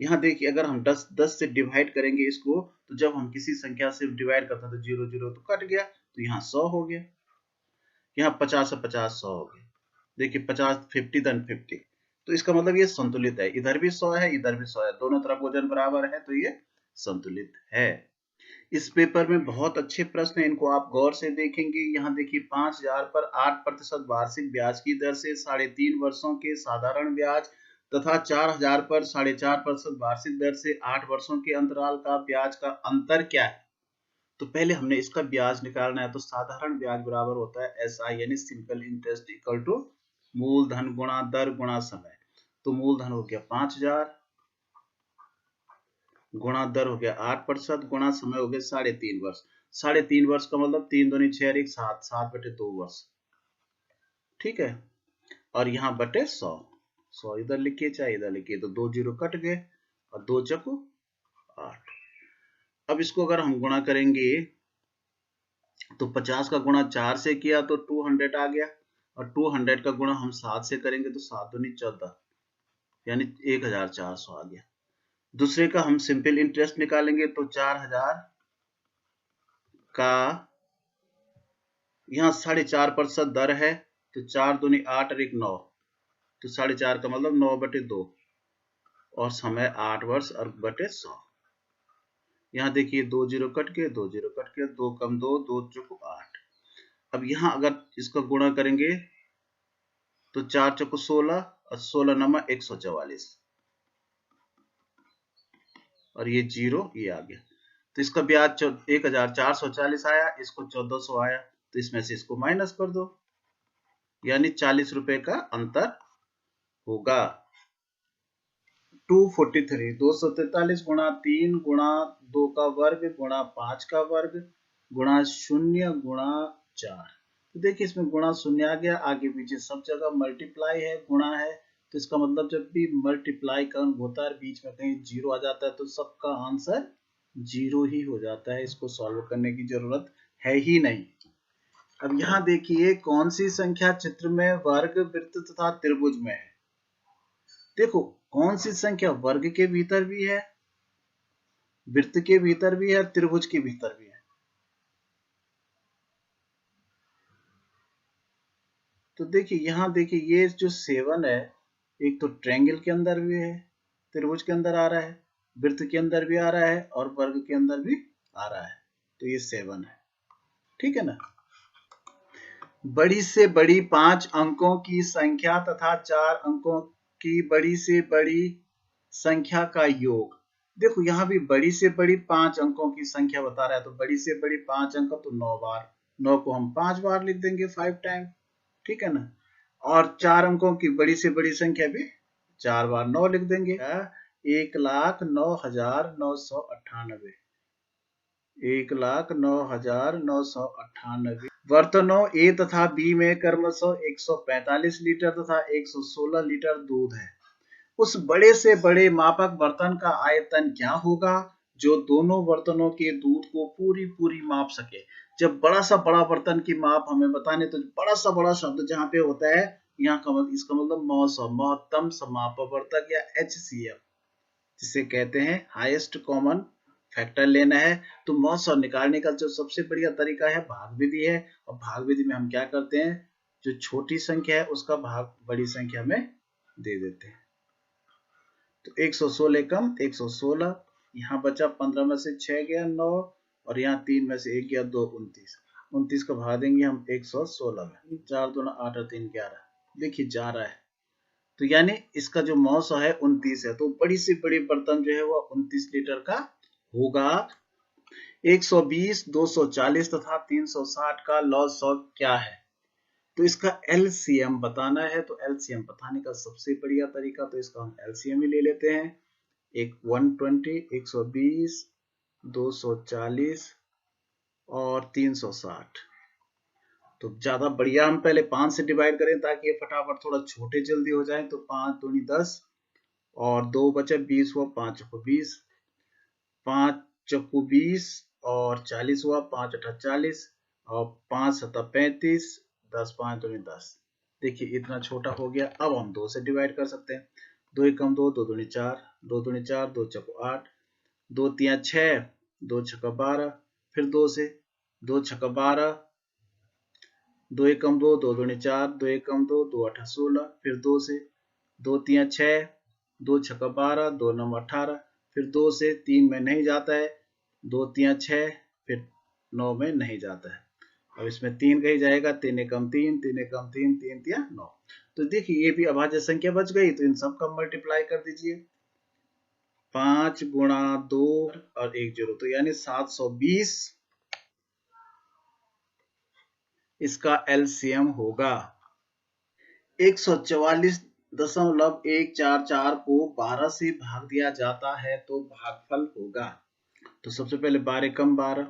यहाँ देखिए अगर हम 10 से डिवाइड करेंगे इसको, तो जब हम किसी संख्या से डिवाइड करते हैं तो 0 0 तो कट गया, तो यहाँ 100 हो गया। यहाँ 50 से 50 100 हो गया। देखिए 50, 50 देन 50, तो इसका मतलब ये संतुलित है। इधर भी 100 है, इधर भी 100 है, दोनों तरफ वजन बराबर है, तो ये संतुलित है। इस पेपर में बहुत अच्छे प्रश्न हैं, इनको आप गौर से देखेंगे। यहाँ देखिए 5000 पर 8% वार्षिक ब्याज की दर से 3.5 वर्षों के साधारण ब्याज तथा 4000 पर 4.5% वार्षिक दर से 8 वर्षों के अंतराल का ब्याज का अंतर क्या है। तो पहले हमने इसका ब्याज निकालना है। तो साधारण ब्याज बराबर होता है SI यानी सिंपल इंटरेस्ट इक्वल टू मूलधन गुणा दर गुणा समय। तो मूलधन हो गया 5000 गुणा दर हो गया 8% गुणा समय हो गया 3.5 वर्ष। 3.5 वर्ष का मतलब 3 दूनी 6 1 7, 7/2 वर्ष, ठीक है। और यहाँ बटे 100, 100 इधर लिखिए चाहे इधर लिखिए, तो 2 जीरो कट गए और 2 चक्कू 8। अब इसको अगर हम गुणा करेंगे तो 50 का गुणा 4 से किया तो 200 आ गया, और 200 का गुणा हम 7 से करेंगे तो 7 दूनी 14, यानी 1400 आ गया। दूसरे का हम सिंपल इंटरेस्ट निकालेंगे तो 4000 का यहाँ 4.5% दर है, तो 4 दूनी 8 और 1 9, तो 4.5 का मतलब 9/2 और समय 8 वर्ष और बटे 100। यहाँ देखिए 2 जीरो कट गए, 2 जीरो कट गए, 2 कम 2, 2 चौको 8। अब यहाँ अगर इसका गुणा करेंगे तो 4 चौको 16 और 16 नमा 144, और ये जीरो ये आ गया। तो इसका ब्याज 1440 आया, इसको 1400 आया, तो इसमें से इसको माइनस कर दो, यानी 40 रुपए का अंतर होगा। 243 243 गुणा 3 गुणा 2 का वर्ग गुणा 5 का वर्ग गुणा 0 गुणा 4। तो देखिए इसमें गुणा 0 आ गया, आगे पीछे सब जगह मल्टीप्लाई है, गुणा है, तो इसका मतलब जब भी मल्टीप्लाई का अंक होता है बीच में कहीं जीरो आ जाता है तो सबका आंसर जीरो ही हो जाता है। इसको सॉल्व करने की जरूरत है ही नहीं। अब यहाँ देखिए कौन सी संख्या चित्र में वर्ग, वृत्त तथा त्रिभुज में है। देखो कौन सी संख्या वर्ग के भीतर भी है, वृत्त के भीतर भी है, त्रिभुज के भीतर भी है। तो देखिए यहाँ देखिए ये जो 7 है, एक तो ट्रायंगल के अंदर भी है, त्रिभुज के अंदर आ रहा है, वृत्त के अंदर भी आ रहा है और वर्ग के अंदर भी आ रहा है, तो ये 7 है। ठीक है ना। बड़ी से बड़ी 5 अंकों की संख्या तथा 4 अंकों की बड़ी से बड़ी संख्या का योग। देखो यहाँ भी बड़ी से बड़ी 5 अंकों की संख्या बता रहा है, तो बड़ी से बड़ी 5 अंक तो 9 बार, 9 को हम 5 बार लिख देंगे 5 टाइम। ठीक है ना। और 4 अंकों की बड़ी से बड़ी संख्या भी 4 बार 9 लिख देंगे। 1,09,998, 1,09,998 बर्तनों ए तथा बी में क्रमशः 145 लीटर तथा 116 लीटर दूध है। उस बड़े से बड़े मापक बर्तन का आयतन क्या होगा जो दोनों बर्तनों के दूध को पूरी पूरी माप सके। जब बड़ा सा बड़ा बर्तन की माप हमें बताने, तो बड़ा सा बड़ा शब्द जहां पे होता है, यहाँ का इसका मतलब महत्तम समापवर्तक या HCF, जिसे कहते हैं हाईएस्ट कॉमन फैक्टर लेना है। तो मौसम निकालने का जो सबसे बढ़िया तरीका है भाग विधि है। और भाग विधि में हम क्या करते हैं, जो छोटी संख्या है उसका भाग बड़ी संख्या में दे देते हैं। तो 116 कम 116, यहाँ बचा 15 में से 6 गया 9, और यहाँ 3 में से 1 गया 2, 29। 29 का भाग देंगे हम 116 में, 4 2 8 और 3 11। देखिए जा रहा है, तो यानी इसका जो मौसा है 29 है, तो बड़ी से बड़ी बर्तन जो है वो 29 लीटर का होगा। 120, 240 तथा 360 का लॉग क्या है। तो इसका एलसीएम बताना है, तो एलसीएम बताने का सबसे बढ़िया तरीका, तो इसका हम एलसीएम ही ले लेते हैं। एक 120, 120, 240 और 360। तो ज्यादा बढ़िया हम पहले 5 से डिवाइड करें ताकि ये फटाफट थोड़ा छोटे जल्दी हो जाए। तो 5 दूनी 10 और 2 बचे 20 हुआ, 5 चौको 20, 5 चौको 20 और 40 हुआ, 5 अठा 40 और 5 सता 35, 10 5 दूनी 10। देखिए इतना छोटा हो गया। अब हम 2 से डिवाइड कर सकते हैं। 2 एकम 2, 2 दूनी 4, 2 दूनी 4, 2 चौको 8, 2 तिया 6, 2 छक्का 12, फिर 2 से, 2 छक्का 12, 2 एकम 2, 2 दूनी 4, 2 एकम 2, 2 अठा 16, फिर 2 से, 2 तिया 6, 2 छक्का 12, 2 नौ 18, फिर 2 से, 3 में नहीं जाता है, 2 तिया 6, फिर 9 में नहीं जाता है। अब इसमें 3 कहीं जाएगा, 3 एकम 3, 3 एकम 3, 3 तिया 9। तो देखिए ये भी अभाज्य संख्या बच गई, तो इन सब का मल्टीप्लाई कर दीजिए। 5 गुणा 2 और 1 0, तो यानी 720 इसका एलसीएम होगा। 144.144 को 12 से भाग दिया जाता है तो भागफल होगा। तो सबसे पहले 12 कम 12,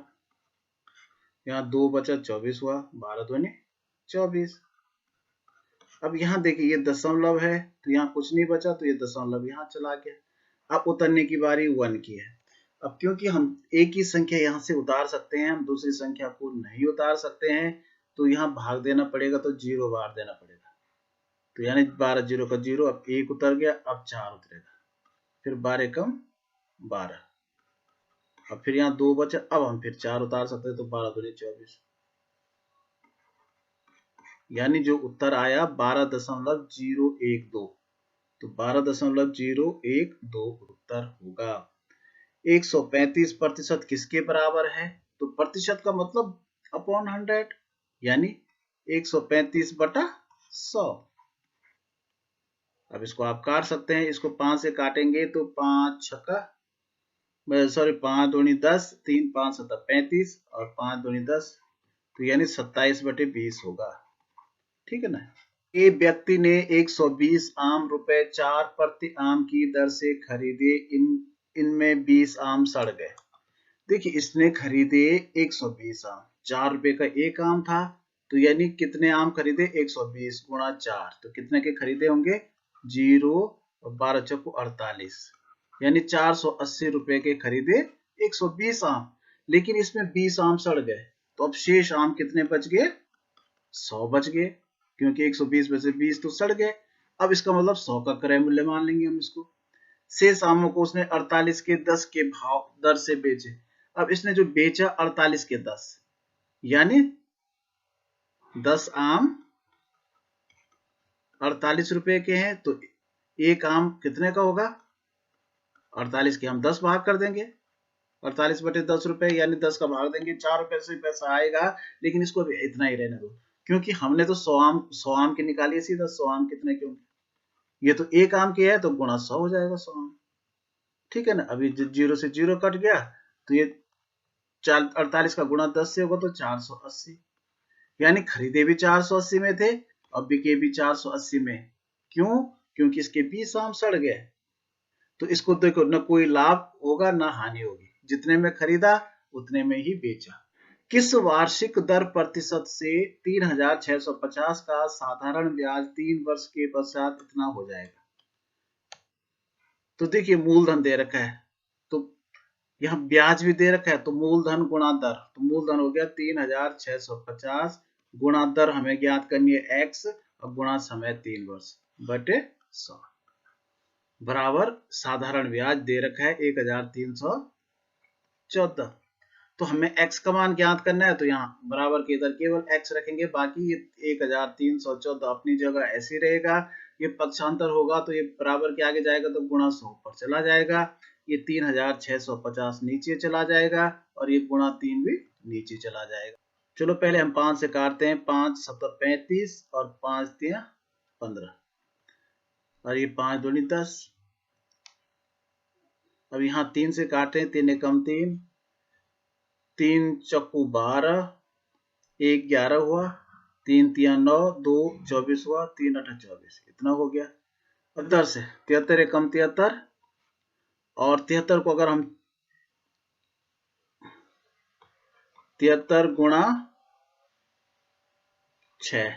यहाँ 2 बचा 24 हुआ, 12 दूनी 24। अब यहाँ देखिए ये दशमलव है, तो यहाँ कुछ नहीं बचा, तो ये दशमलव यहाँ चला गया। अब उतरने की बारी 1 की है। अब क्योंकि हम एक ही संख्या यहाँ से उतार सकते हैं, हम दूसरी संख्या को नहीं उतार सकते हैं, तो यहाँ भाग देना पड़ेगा, तो 0 बार देना पड़ेगा। तो यानी 12 0 का 0, अब 1 उतर गया, अब 4 उतरेगा, फिर 12 कम 12, अब फिर यहाँ 2 बचा, अब हम फिर 4 उतार सकते हैं, तो 12 दूनी 24। यानी जो उत्तर आया 12.012, तो 12.012 उत्तर होगा। 135% किसके बराबर है, तो प्रतिशत का मतलब अपॉन 100, यानी 135/100। अब इसको आप काट सकते हैं, इसको 5 से काटेंगे तो 5 छक्का, सॉरी 5 दूनी 10, 3 5 7 35 और 5 दूनी 10, तो यानी 27/20 होगा। ठीक है ना। ए व्यक्ति ने 120 आम रुपए 4 प्रति आम की दर से खरीदे। इनमें 20 आम सड़ गए। देखिए, इसने खरीदे 120 आम, 4 रुपए का एक आम था, तो यानी कितने आम खरीदे? 120 गुणा 4, तो कितने के खरीदे होंगे? 0 और 12 चौको 48, यानी 480 रुपए के खरीदे 120 आम। लेकिन इसमें 20 आम सड़ गए, तो अब शेष आम कितने बच गए? 100 बच गए, क्योंकि 120 में से 20 तो सड़ गए। अब इसका मतलब 100 का क्रय मूल्य मान लेंगे हम इसको। शेष आमों को उसने 48 के 10 के भाव दर से बेचे। अब इसने जो बेचा 48 के 10, यानी 10 आम 48 रुपए के हैं, तो एक आम कितने का होगा? 48 के हम 10 भाग कर देंगे, 48 बटे 10 रुपए, यानी 10 का भाग देंगे, 4 रुपए से पैसा आएगा। लेकिन इसको भी इतना ही रहने दो, क्योंकि हमने तो 100 आम के निकालिए सीधा। 100 आम कितने के होंगे? ये तो एक आम के है, तो गुणा 100 हो जाएगा 100 आम। ठीक है ना? अभी 0 से 0 कट गया, तो ये 48 का गुणा 10 से होगा, तो 480, यानी खरीदे भी 480 में थे और बिके भी 480 में। क्यों? क्योंकि इसके 20 आम सड़ गए। तो इसको देखो, न कोई लाभ होगा न हानि होगी, जितने में खरीदा उतने में ही बेचा। किस वार्षिक दर प्रतिशत से 3650 का साधारण ब्याज 3 वर्ष के पश्चात इतना हो जाएगा? तो देखिए, मूलधन दे रखा है, तो यहाँ ब्याज भी दे रखा है, तो मूलधन गुणा दर, तो मूलधन हो गया 3650 गुणा दर हमें ज्ञात करनी है x, और गुणा समय 3 वर्ष बटे 100 बराबर साधारण ब्याज दे रखा है 1314। तो हमें x का मान ज्ञात करना है, तो यहाँ बराबर के इधर केवल x रखेंगे, बाकी ये 1314 अपनी जगह ऐसे रहेगा। ये पक्षांतर होगा, तो ये बराबर के आगे जाएगा तो गुणा 100 पर चला जाएगा। ये 3650 नीचे चला जाएगा, और ये गुणा 3 भी नीचे चला जाएगा। चलो पहले हम 5 से काटते हैं। 5 7 35 और 5 3 15, और ये 5 दूनी 10। अब यहाँ 3 से काटे, 3 एकम 3, 3 चक्कू 12, 1 11 हुआ, 3 3 9, 2 24 हुआ, 3 8 24, इतना हो गया। अब 10 से 73 एकम 73, और 73 को अगर हम 73 गुणा 6,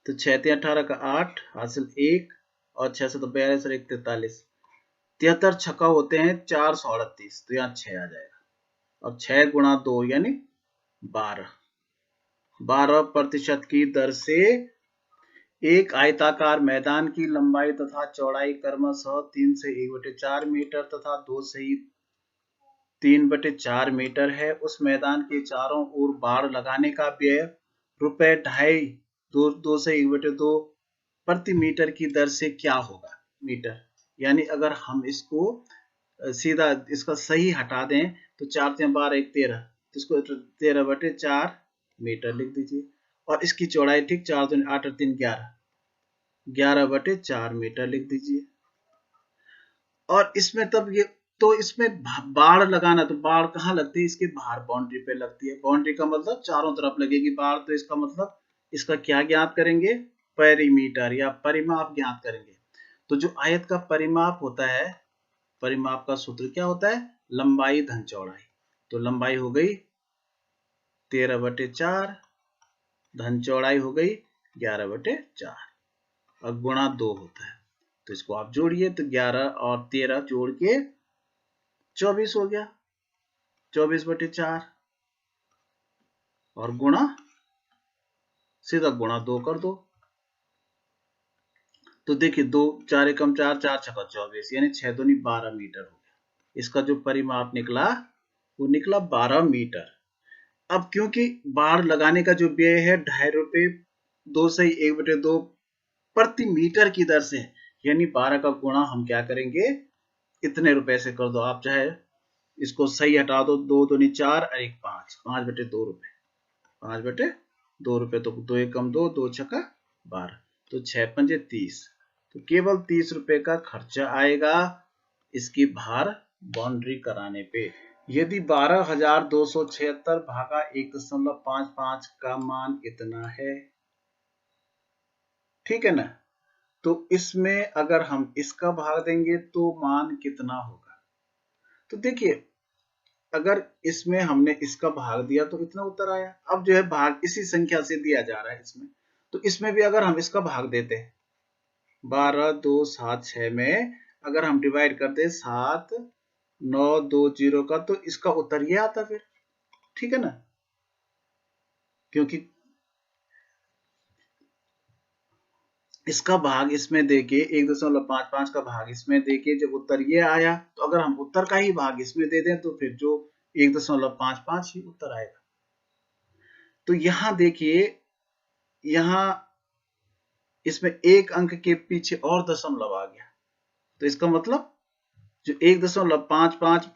तो 6 3 18 का 8 हासिल 1, और 6 से तो 42 और 1 43, 73 छक्का होते हैं 438, तो यहाँ 6 आ जाएगा। और 6 गुणा 2 यानी 12% की दर से एक आयताकार मैदान की लंबाई तथा चौड़ाई क्रमशः 3 से 1/4 मीटर तथा 2 से 3/4 मीटर है। उस मैदान के चारों ओर बाड़ लगाने का व्यय ₹2.5 2 से 1/2 प्रति मीटर की दर से क्या होगा? मीटर, यानी अगर हम इसको सीधा इसका सही हटा दें, तो 4 3 12 1 13, तो इसको 13/4 मीटर लिख दीजिए। और इसकी चौड़ाई ठीक 4 2 8 और 3 11, 11/4 मीटर लिख दीजिए। और इसमें तब ये, तो इसमें बाड़ लगाना, तो बाड़ कहाँ लगती है? इसके बाहर बाउंड्री पे लगती है। बाउंड्री का मतलब चारों तरफ लगेगी बाड़, तो इसका मतलब इसका क्या ज्ञात करेंगे? पेरीमीटर या परिमाप ज्ञात करेंगे। तो जो आयत का परिमाप होता है, परिमाप का सूत्र क्या होता है? लंबाई धन चौड़ाई। तो लंबाई हो गई 13/4, धन चौड़ाई हो गई 11/4, और गुणा 2 होता है। तो इसको आप जोड़िए, तो 11 और 13 जोड़ के 24 हो गया, 24/4, और गुणा सीधा गुणा 2 कर दो। तो देखिए, 2 4 एकम 4, 4 छक्का 24, यानी 6 दूनी 12 मीटर हो गया। इसका जो परिमाप निकला वो निकला 12 मीटर। अब क्योंकि बाड़ लगाने का जो व्यय है ₹2.5 2 से 1/2 प्रति मीटर की दर से, यानी 12 का गुणा हम क्या करेंगे? इतने रुपए से कर दो। आप चाहे इसको सही हटा दो, 2 दूनी 4 और 1 5, 5/2 रुपए, 5/2 रुपए, तो 2 एकम 2, 2 छक्का 12, तो 6 पंजे 30, तो केवल 30 रुपए का खर्चा आएगा इसकी बाहर बाउंड्री कराने पे। यदि 12,276 भागा 1.55 का मान इतना है, ठीक है ना। तो इसमें अगर हम इसका भाग देंगे तो मान कितना होगा? तो देखिए, अगर इसमें हमने इसका भाग दिया तो इतना उत्तर आया। अब जो है भाग इसी संख्या से दिया जा रहा है इसमें, तो इसमें भी अगर हम इसका भाग देते हैं 12 2 7 6 में, अगर हम डिवाइड करते 7 9 2 0 का, तो इसका उत्तर ये आता फिर। ठीक है ना, क्योंकि इसका भाग इसमें देके 1.55 का भाग इसमें देके जब उत्तर ये आया, तो अगर हम उत्तर का ही भाग इसमें दे दें तो फिर जो 1.55 ही उत्तर आएगा। तो यहां देखिए, यहां इसमें एक अंक के पीछे और दशमलव आ गया, तो इसका मतलब जो 1.55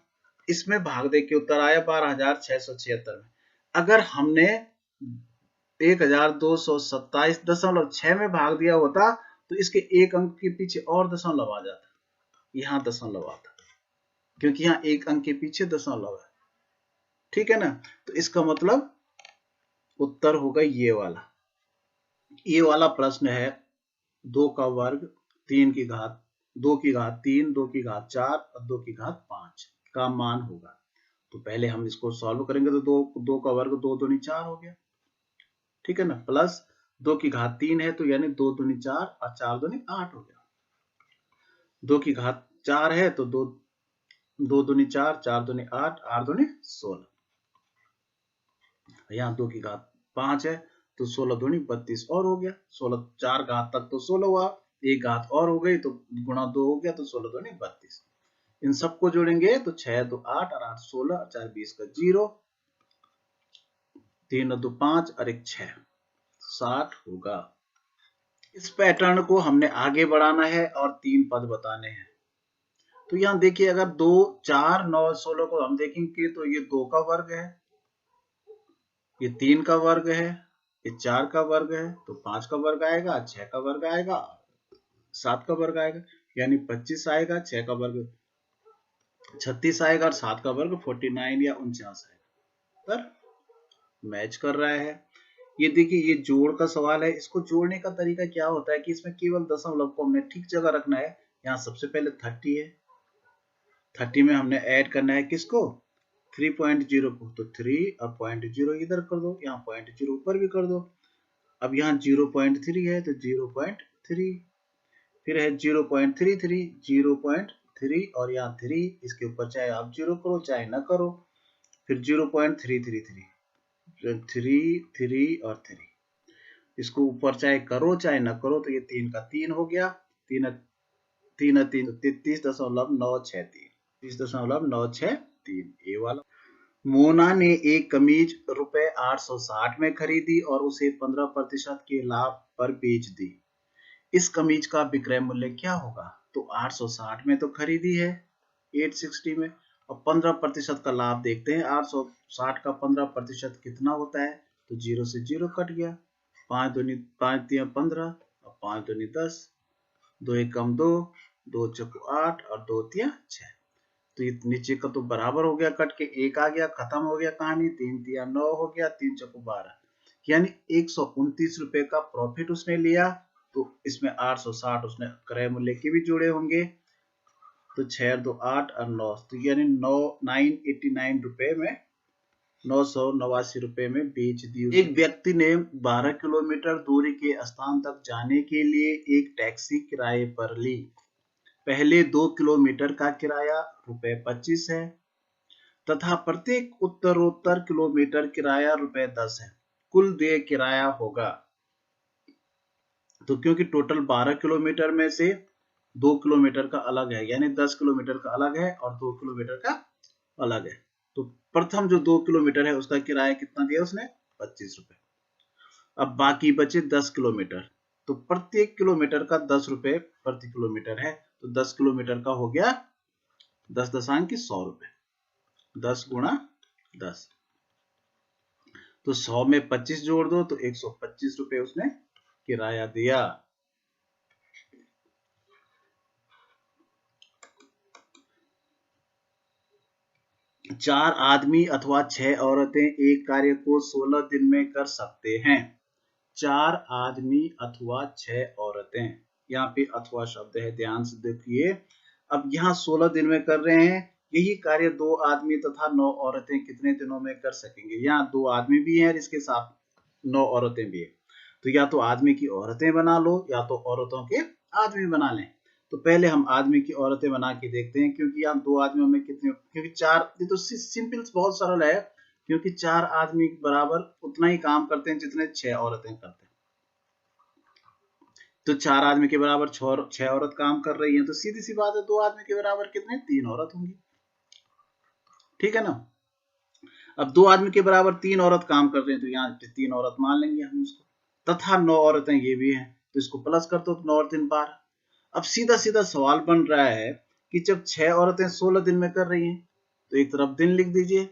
इसमें भाग दे के उत्तर आया 12,676 में, अगर हमने 1,227.6 में भाग दिया होता तो इसके एक अंक के पीछे और दशमलव आ जाता, यहां दशमलव आता, क्योंकि यहां एक अंक के पीछे दशमलव है। ठीक है ना, तो इसका मतलब उत्तर होगा ये वाला। ये वाला प्रश्न है 2 का वर्ग 3 की घात 2 की घात 3 2 की घात 4 और 2 की घात 5 का मान होगा। तो पहले हम इसको सॉल्व करेंगे तो 2 का वर्ग 2 दूनी 4 हो गया। ठीक है ना, प्लस 2 की घात 3 है तो यानी 2 दूनी 4 और 4 दूनी 8 हो गया। 2 की घात 4 है तो 2 दूनी 4 4 दूनी 8 8 दूनी 16। यहाँ 2 की घात 5 है तो 16 दूनी 32 और हो गया। 16 4 घात तक तो 16 हुआ, एक घात और हो गई तो गुणा 2 हो गया, तो 16 दूनी 32। इन सबको जोड़ेंगे तो 6 2 8 और 8 16 और 4 20 का 0, 3 2 5 और 1 6 60 होगा। इस पैटर्न को हमने आगे बढ़ाना है और 3 पद बताने हैं। तो यहाँ देखिए, अगर 2 4 9 16 को हम देखेंगे तो ये 2 का वर्ग है, ये 3 का वर्ग है, ये 4 का वर्ग है, तो 5 का वर्ग आएगा, 6 का वर्ग आएगा, 7 का वर्ग आएगा, यानी 25 आएगा, 6 का वर्ग 36 आएगा और 7 का वर्ग 49 या 49 आएगा। पर मैच कर रहा है। ये देखिए, ये जोड़ का सवाल है। इसको जोड़ने का तरीका क्या होता है कि इसमें केवल दशमलव को हमने ठीक जगह रखना है। यहाँ सबसे पहले 30 है, 30 में हमने ऐड करना है किसको, 3.0 को, तो 3 और 0.0 इधर कर दो, यहाँ 0.0 ऊपर भी कर दो। अब यहाँ 0.3 है तो 0.3, फिर है 0.33 0.3 और यहाँ 3, इसके ऊपर चाहे आप 0 करो चाहे ना करो, फिर 0.333 3 और 3, इसको ऊपर चाहे करो चाहे ना करो, तो ये 3 का 3 हो गया, 3 3 3 33.963 30.963 ये वाला। मोना ने एक कमीज रुपए 860 में खरीदी और उसे 15% के लाभ पर बेच दी। इस कमीज का विक्रय मूल्य क्या होगा? तो 860 में तो खरीदी है 860 में, और 15% का लाभ देखते हैं। 860 का 15% कितना होता है? तो 0 से 0 कट गया, 5 दूनी 5 तिया 15 और 5 दूनी 10, 2 एक कम 2, 2 चौको 8 और 2 तिया 6। तो ये नीचे का तो बराबर हो गया, कट के एक आ गया, खत्म हो गया कहानी। 3 तिया 9 हो गया, 3 चौको 12, यानी 129 रुपए का प्रॉफिट उसने लिया। तो इसमें 860 उसने क्रय मूल्य के भी जोड़े होंगे, तो 6 2 8 और 9, तो यानी 989 रुपए में 989 रुपए में बेच दी। एक व्यक्ति ने 12 किलोमीटर दूरी के स्थान तक जाने के लिए एक टैक्सी किराए पर ली। पहले 2 किलोमीटर का किराया रुपए 25 है तथा प्रत्येक उत्तरोत्तर किलोमीटर किराया रुपए 10 है। कुल देय किराया होगा। तो क्योंकि टोटल 12 किलोमीटर में से 2 किलोमीटर का अलग है, यानी 10 किलोमीटर का अलग है और 2 किलोमीटर का अलग है, तो प्रथम जो 2 किलोमीटर है उसका किराया कितना दिया उसने? 25 रुपए। अब बाकी बचे 10 किलोमीटर, तो प्रत्येक किलोमीटर का 10 रुपए प्रति किलोमीटर है, तो 10 किलोमीटर का हो गया 10 दशांक 100 रुपए, 10 गुणा 10, तो 100 में 25 जोड़ दो तो 125 रुपए उसने किराया दिया। चार आदमी अथवा 6 औरतें एक कार्य को 16 दिन में कर सकते हैं। 4 आदमी अथवा 6 औरतें। यहाँ पे अथवा शब्द है, ध्यान से देखिए। अब यहाँ 16 दिन में कर रहे हैं, यही कार्य 2 आदमी तथा 9 औरतें कितने दिनों में कर सकेंगे? यहाँ 2 आदमी भी हैं और इसके साथ 9 औरतें भी हैं। तो या तो आदमी की औरतें बना लो या तो औरतों के आदमी बना लें। तो पहले हम आदमी की औरतें बना के देखते हैं, क्योंकि यहाँ 2 आदमियों में कितने, क्योंकि 4, ये तो सिंपल बहुत सरल है, क्योंकि 4 आदमी बराबर उतना ही काम करते हैं जितने 6 औरतें करते हैं। तो 4 आदमी के बराबर 6 औरत काम कर रही हैं, तो सीधी सी बात है 2 आदमी के बराबर कितने, 3 औरत होंगी। ठीक है ना। अब 2 आदमी के बराबर 3 औरत काम कर रहे हैं, तो यहाँ 3 औरत मान लेंगे हम इसको, तथा 9 औरतें ये भी हैं, तो इसको प्लस कर दो, 9 और 3 12। अब सीधा सीधा सवाल बन रहा है कि जब 6 औरतें 16 दिन में कर रही हैं, तो एक तरफ दिन लिख दीजिए,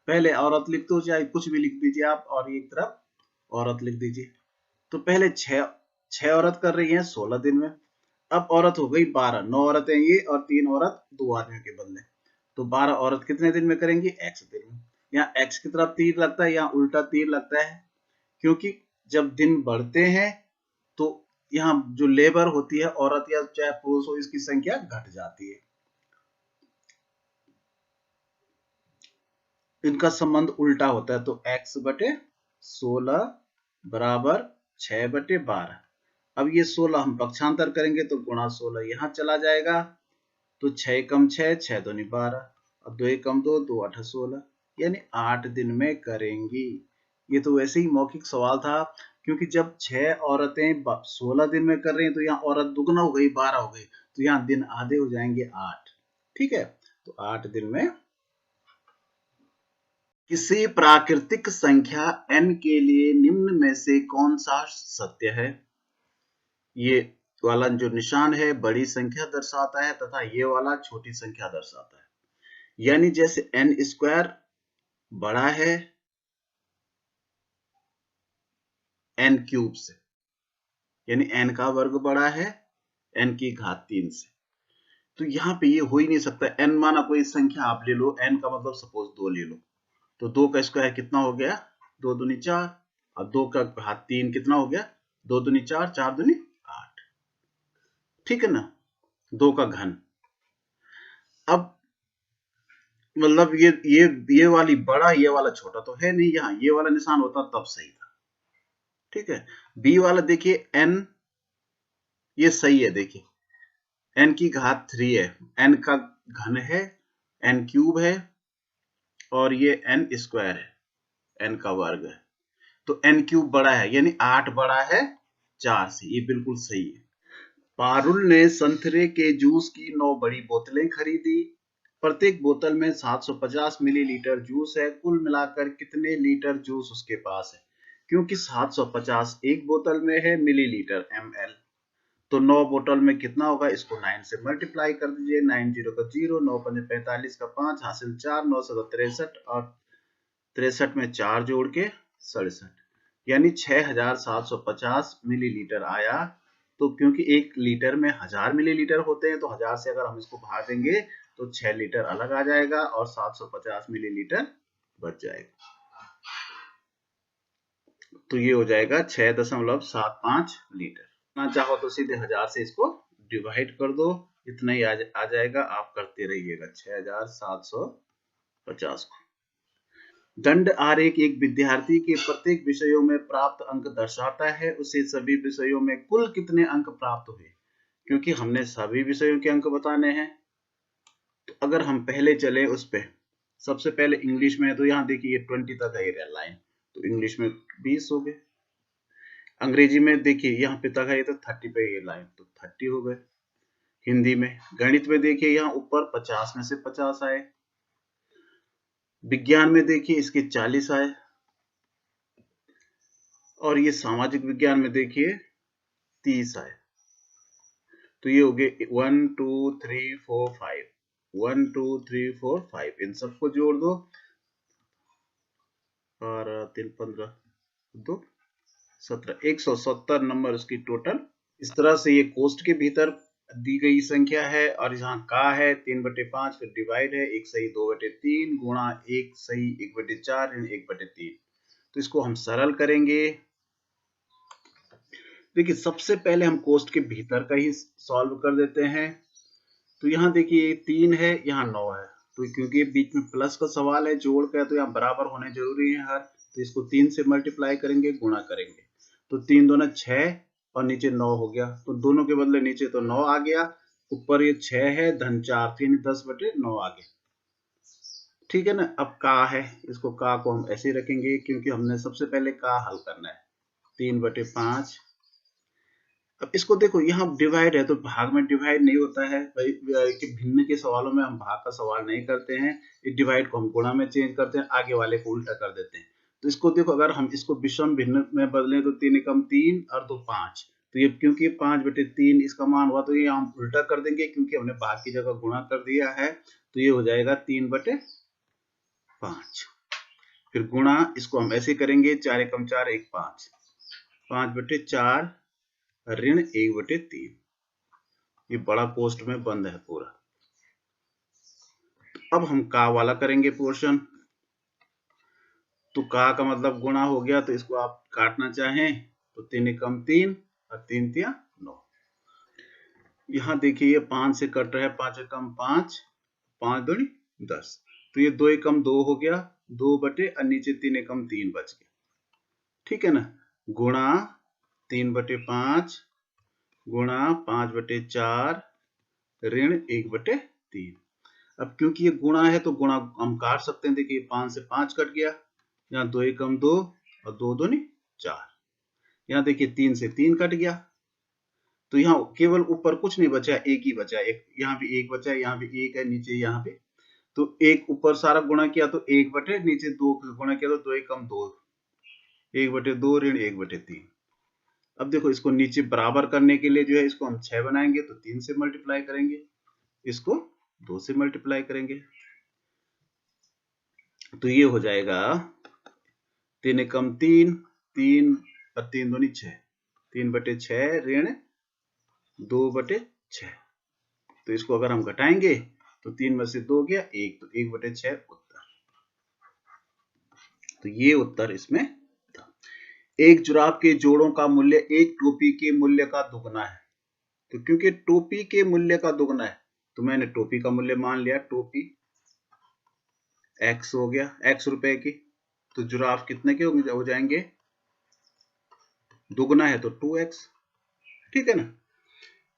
पहले औरत लिख दो, चाहे कुछ भी लिख दीजिए आप, और एक तरफ औरत लिख दीजिए। तो पहले 6 औरत कर रही हैं 16 दिन में, अब औरत हो गई 12, 9 औरतें ये और 3 औरत 2 आदमियों के बदले, तो 12 औरत कितने दिन में करेंगी, x दिन में। यहाँ x की तरफ तीर लगता है, यहाँ उल्टा तीर लगता है, क्योंकि जब दिन बढ़ते हैं तो यहाँ जो लेबर होती है, औरत या चाहे पुरुष हो, इसकी संख्या घट जाती है। इनका संबंध उल्टा होता है, तो x बटे 16 बराबर 6 बटे 12। अब ये 16 हम पक्षांतर करेंगे तो गुणा 16 यहाँ चला जाएगा, तो 6 कम 6, 6 दूनी 12, अब 2 कम 2, 2 8 16, यानी 8 दिन में करेंगी। ये तो वैसे ही मौखिक सवाल था, क्योंकि जब 6 औरतें 16 दिन में कर रही हैं, तो यहाँ औरत दुगना हो गई, 12 हो गई, तो यहाँ दिन आधे हो जाएंगे 8। ठीक है, तो 8 दिन में। किसी प्राकृतिक संख्या n के लिए निम्न में से कौन सा सत्य है? ये वाला जो निशान है बड़ी संख्या दर्शाता है, तथा ये वाला छोटी संख्या दर्शाता है। यानी जैसे n स्क्वायर बड़ा है n क्यूब से, यानी n का वर्ग बड़ा है n की घात 3 से, तो यहाँ पे ये हो ही नहीं सकता। n माना कोई संख्या आप ले लो, n का मतलब सपोज 2 ले लो, तो 2 का स्क्वायर कितना हो गया, 2 दूनी 4, अब 2 का घात 3 कितना हो गया, 2 दूनी 4, 4 दूनी 8। ठीक है ना, 2 का घन। अब मतलब ये वाली बड़ा, ये वाला छोटा तो है नहीं, यहाँ ये वाला निशान होता तब सही था। ठीक है, बी वाला देखिए n, ये सही है, देखिए n की घात 3 है, n का घन है, n क्यूब है, और ये n स्क्वायर है, n का वर्ग है, तो n क्यूब बड़ा है, यानी 8 बड़ा है 4 से, ये बिल्कुल सही है। पारुल ने संतरे के जूस की 9 बड़ी बोतलें खरीदी, प्रत्येक बोतल में 750 मिलीलीटर जूस है, कुल मिलाकर कितने लीटर जूस उसके पास है? क्योंकि 750 एक बोतल में है, मिलीलीटर ml, तो 9 बोतल में कितना होगा, इसको 9 से मल्टीप्लाई कर दीजिए, 9 0 का 0, 9 5 45 का 5, हासिल 4, 9 7 63, और 63 में 4 जोड़ के 67, यानी 6750 मिलीलीटर आया। तो क्योंकि 1 लीटर में 1000 मिलीलीटर होते हैं, तो 1000 से अगर हम इसको भाग देंगे तो 6 लीटर अलग आ जाएगा और 750 मिलीलीटर बच जाएगा। तो ये हो जाएगा 6.75 लीटर। ना चाहो तो सीधे 1000 से इसको डिवाइड कर दो, इतना ही आ जाएगा, आप करते रहिएगा 6750 को। दंड आरेख एक विद्यार्थी के प्रत्येक विषयों में प्राप्त अंक दर्शाता है, उसे सभी विषयों में कुल कितने अंक प्राप्त हुए? क्योंकि हमने सभी विषयों के अंक बताने हैं, तो अगर हम पहले चले उस पे, सबसे पहले इंग्लिश में है, तो यहाँ देखिए 20 तक है ये लाइन, तो इंग्लिश में 20 हो गए। अंग्रेजी में देखिए यहाँ पे तक है, तो 30 पे ये लाइन, तो 30 हो गए। हिंदी में, गणित में देखिए यहाँ ऊपर 50 में से 50 आए, विज्ञान में देखिए इसके 40 आए, और ये सामाजिक विज्ञान में देखिए 30 आए। तो ये हो गए 1 2 3 4 5, 1 2 3 4 5, इन सबको जोड़ दो, और 3 15 2 17, 170 नंबर उसकी टोटल। इस तरह से ये कोष्ठ के भीतर दी गई संख्या है, और यहाँ का है 3/5, फिर डिवाइड है 1 सही 2/3 गुणा 1 सही 1/4 1/3। तो इसको हम सरल करेंगे, देखिए सबसे पहले हम कोष्ठ के भीतर का ही सॉल्व कर देते हैं। तो यहाँ देखिए 3 है, यहाँ 9 है, तो क्योंकि बीच में प्लस का सवाल है, जोड़ का है, तो यहाँ बराबर होने जरूरी है हर। तो इसको 3 से मल्टीप्लाई करेंगे, गुणा करेंगे, तो 3 दूना 6 और नीचे 9 हो गया, तो दोनों के बदले नीचे तो 9 आ गया, ऊपर ये 6 है, धन 4, 3 10/9 आ गया। ठीक है ना। अब का है, इसको का को हम ऐसे ही रखेंगे क्योंकि हमने सबसे पहले का हल करना है। 3/5। अब इसको देखो, यहाँ डिवाइड है तो भाग में डिवाइड नहीं होता है भाई, कि भिन्न के सवालों में हम भाग का सवाल नहीं करते हैं, इस डिवाइड को हम गुणा में चेंज करते हैं, आगे वाले को उल्टा कर देते हैं। तो इसको देखो, अगर हम इसको विषम भिन्न में बदलें तो 3 एकम 3 और 2 5, तो ये क्योंकि 5/3 इसका मान हुआ, तो ये हम उल्टा कर देंगे क्योंकि हमने भाग की जगह गुणा कर दिया है, तो ये हो जाएगा 3/5। फिर गुणा, इसको हम ऐसे करेंगे, 4 एकम 4 1 5, 5/4 ऋण 1/3। ये बड़ा पोस्ट में बंद है पूरा। अब हम का वाला करेंगे पोर्शन, तो का का मतलब गुणा हो गया, तो इसको आप काटना चाहें तो 3 एकम 3 और 3 तिया 9। यहाँ देखिए ये 5 से कट रहा है, 5 एकम 5, 5 दूनी 10, तो ये 2 एकम 2 हो गया, 2 बटे और नीचे 3 एकम 3 बच गया। ठीक है ना। गुणा 3/5 गुणा 5/4 ऋण 1/3। अब क्योंकि ये गुणा है तो गुणा हम काट सकते हैं, देखिए 5 से 5 कट गया, यहाँ 2 एकम 2 और 2 दूनी 4, यहाँ देखिए 3 से 3 कट गया, तो यहाँ केवल ऊपर कुछ नहीं बचा, एक ही बचा, एक यहाँ भी एक बचा, यहाँ भी एक है, नीचे यहाँ भी, तो एक ऊपर सारा गुणा किया तो 1 बटे, नीचे 2 गुणा किया तो 2 एकम 2, 1/2 ऋण 1/3। अब देखो इसको नीचे बराबर करने के लिए जो है, इसको हम 6 बनाएंगे तो 3 से मल्टीप्लाई करेंगे, इसको 2 से मल्टीप्लाई करेंगे, तो ये हो जाएगा 3 एकम 3, 3 और 3 दूनी 6, 3/6 ऋण 2/6। तो इसको अगर हम घटाएंगे तो 3 में से 2 गया 1, तो 1/6 उत्तर। तो ये उत्तर इसमें था। एक जुराब के जोड़ों का मूल्य एक टोपी के मूल्य का दुगना है। तो क्योंकि टोपी के मूल्य का दुगना है, तो मैंने टोपी का मूल्य मान लिया, टोपी x हो गया, x रुपए की, तो जुराब कितने के हो जाएंगे, दुगना है तो 2x। ठीक है ना।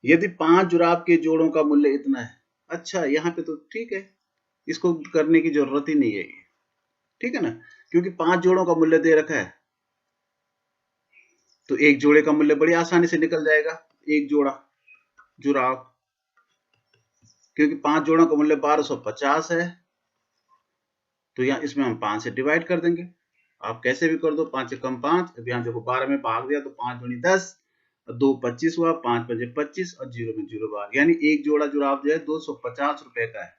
यदि 5 जुराब के जोड़ों का मूल्य इतना है, अच्छा यहाँ पे तो ठीक है, इसको करने की जरूरत ही नहीं है, ठीक है ना, क्योंकि 5 जोड़ों का मूल्य दे रखा है, तो एक जोड़े का मूल्य बड़ी आसानी से निकल जाएगा, एक जोड़ा जुराब, क्योंकि 5 जोड़ों का मूल्य 1250 है, तो यहाँ इसमें हम 5 से डिवाइड कर देंगे, आप कैसे भी कर दो, 5 एकम 5, अब यहाँ देखो 12 में भाग दिया तो 5 दूनी 10, 2 25 हुआ, 5 5 25 और 0 में 0 बार, यानी एक जोड़ा जुराब जो है 250 रुपए का है।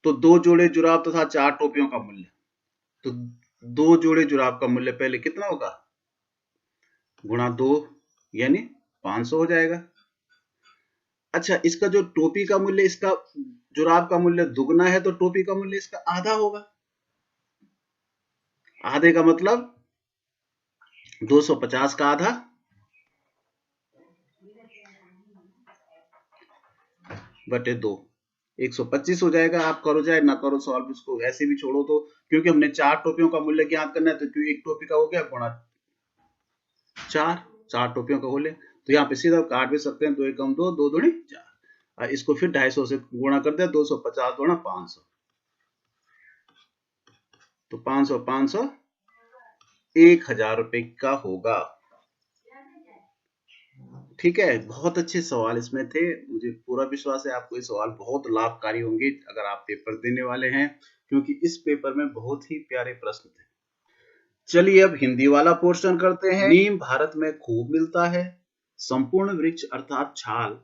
तो 2 जोड़े जुराब तथा 4 टोपियों का मूल्य, तो 2 जोड़े जुराब का मूल्य पहले कितना होगा, गुणा 2, यानी 500 हो जाएगा। अच्छा, इसका जो टोपी का मूल्य, इसका जुराब का मूल्य दुगना है, तो टोपी का मूल्य इसका आधा होगा, आधे का मतलब 250 का आधा, बटे 2, 125 हो जाएगा। आप करो चाहे ना करो सॉल्व, इसको ऐसे भी छोड़ो, तो क्योंकि हमने 4 टोपियों का मूल्य ज्ञात करना है, तो क्योंकि एक टोपी का हो गया गुणा 4 टोपियों का मूल्य, तो यहाँ पे सीधा काट भी सकते हैं, 2 एकम 2, 2 दूनी 4, इसको फिर 250 से गुणा कर दिया, 250 गुणा 500, तो 500 500 1000 रुपए का होगा। ठीक है, बहुत अच्छे सवाल इसमें थे, मुझे पूरा विश्वास है आपको ये सवाल बहुत लाभकारी होंगे अगर आप पेपर देने वाले हैं, क्योंकि इस पेपर में बहुत ही प्यारे प्रश्न थे। चलिए अब हिंदी वाला पोर्शन करते हैं। नीम भारत में खूब मिलता है, संपूर्ण वृक्ष अर्थात छाल,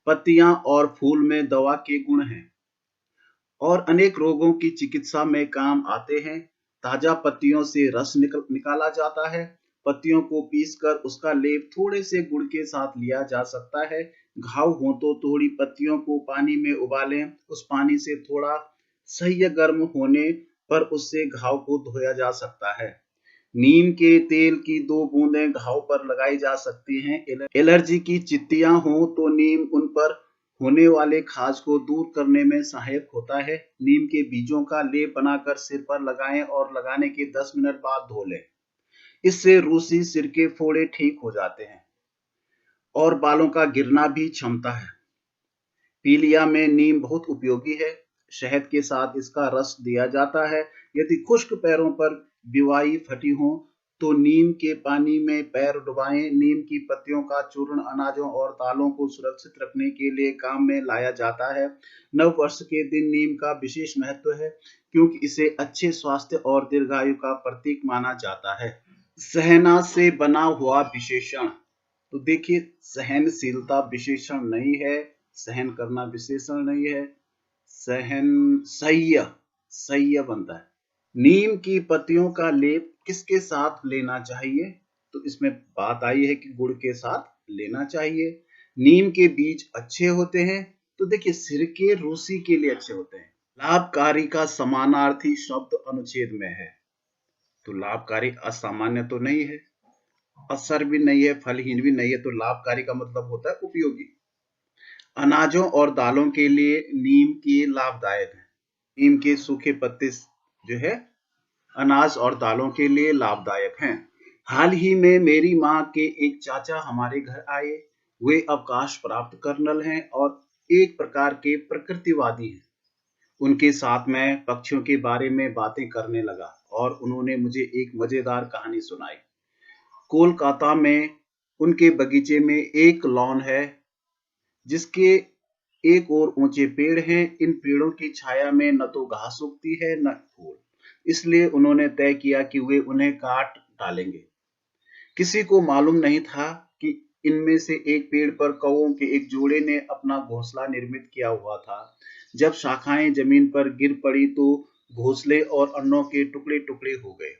पत्तियां और फूल में दवा के गुण हैं और अनेक रोगों की चिकित्सा में काम आते हैं। ताजा पत्तियों से रस निकाला जाता है, पत्तियों को पीसकर उसका लेप थोड़े से गुड़ के साथ लिया जा सकता है। घाव हो तो थोड़ी पत्तियों को पानी में उबालें, उस पानी से थोड़ा सह्य गर्म होने पर उससे घाव को धोया जा सकता है। नीम के तेल की 2 बूंदें घाव पर लगाई जा सकती हैं। एलर्जी की चित्तियां हों तो नीम उन पर होने वाले खाज को दूर करने में सहायक होता है। नीम के बीजों का लेप बनाकर सिर पर लगाएं और लगाने के 10 मिनट बाद धो लें। इससे रूसी सिर के फोड़े ठीक हो जाते हैं और बालों का गिरना भी क्षमता है। पीलिया में नीम बहुत उपयोगी है। शहद के साथ इसका रस दिया जाता है। यदि खुश्क पैरों पर बिवाई फटी हो तो नीम के पानी में पैर डुबाएं। नीम की पत्तियों का चूर्ण अनाजों और दालों को सुरक्षित रखने के लिए काम में लाया जाता है। नव वर्ष के दिन नीम का विशेष महत्व है क्योंकि इसे अच्छे स्वास्थ्य और दीर्घायु का प्रतीक माना जाता है। सहना से बना हुआ विशेषण। तो देखिए, सहनशीलता विशेषण नहीं है, सहन करना विशेषण नहीं है, सहन सह्य बनता है। नीम की पत्तियों का लेप किसके साथ लेना चाहिए? तो इसमें बात आई है कि गुड़ के साथ लेना चाहिए। नीम के बीज अच्छे होते हैं, तो देखिए सिर के रूसी के लिए अच्छे होते हैं। लाभकारी का समानार्थी शब्द अनुच्छेद में है, तो लाभकारी असामान्य तो नहीं है, असर भी नहीं है, फलहीन भी नहीं है, तो लाभकारी का मतलब होता है उपयोगी। अनाजों और दालों के लिए नीम के लाभदायक है। नीम के सूखे पत्ते जो है अनाज और दालों के लिए लाभदायक हैं। हाल ही में मेरी माँ के एक चाचा हमारे घर आए। वे अवकाश प्राप्त कर्नल हैं और एक प्रकार के प्रकृतिवादी हैं। उनके साथ मैं पक्षियों के बारे में बातें करने लगा और उन्होंने मुझे एक मजेदार कहानी सुनाई। कोलकाता में उनके बगीचे में एक लॉन है जिसके एक और ऊंचे पेड़ हैं। इन पेड़ों की छाया में न तो घास उगती है न फूल, इसलिए उन्होंने तय किया कि वे उन्हें काट डालेंगे। किसी को मालूम नहीं था कि इनमें से एक पेड़ पर कौओं के एक जोड़े ने अपना घोंसला निर्मित किया हुआ था। जब शाखाएं जमीन पर गिर पड़ी तो घोंसले और अन्नों के टुकड़े टुकड़े हो गए।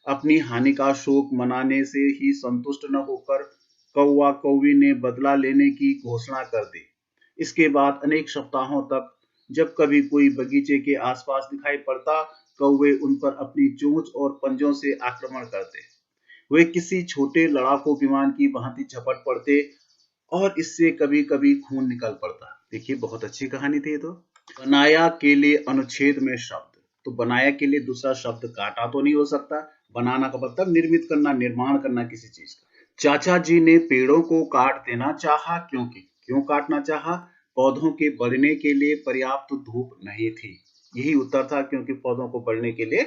अपनी हानि का शोक मनाने से ही संतुष्ट न होकर कौवा कौवी ने बदला लेने की घोषणा कर दी। इसके बाद अनेक सप्ताहों तक जब कभी कोई बगीचे के आसपास दिखाई पड़ता, कौवे उन पर अपनी चोंच और पंजों से आक्रमण करते। वे किसी छोटे लड़ाकू विमान की भांति झपट पड़ते और इससे कभी कभी खून निकल पड़ता। देखिए, बहुत अच्छी कहानी थी। तो बनाया के लिए अनुच्छेद में शब्द। तो बनाया के लिए दूसरा शब्द काटा तो नहीं हो सकता। बनाना का मतलब निर्मित करना, निर्माण करना किसी चीज का। चाचा जी ने पेड़ों को काट देना चाहा क्यों काटना चाहा? पौधों के बढ़ने के लिए पर्याप्त धूप नहीं थी। यही उत्तर था, क्योंकि पौधों को बढ़ने के लिए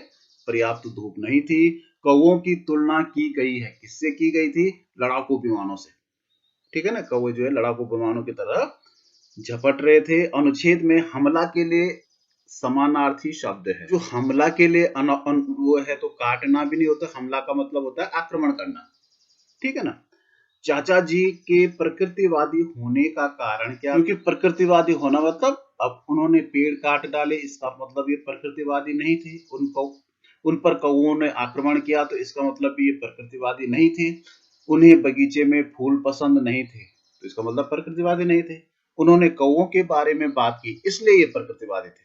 पर्याप्त धूप नहीं थी। कौवों की तुलना की गई है, किससे की गई थी? लड़ाकू विमानों से। ठीक है ना, कौवे जो है लड़ाकू विमानों की तरह झपट रहे थे। अनुच्छेद में हमला के लिए समानार्थी शब्द है। जो हमला के लिए वो है, तो काटना भी नहीं होता। हमला का मतलब होता है आक्रमण करना। ठीक है ना। चाचा जी के प्रकृतिवादी होने का कारण क्या? क्योंकि प्रकृतिवादी होना मतलब अब उन्होंने पेड़ काट डाले, इसका मतलब ये प्रकृतिवादी नहीं थे। उन पर कौओं ने आक्रमण किया, तो इसका मतलब भी ये प्रकृतिवादी नहीं थे। उन्हें बगीचे में फूल पसंद नहीं थे, तो इसका मतलब प्रकृतिवादी नहीं थे। उन्होंने कौओं के बारे में बात की, इसलिए ये प्रकृतिवादी थे।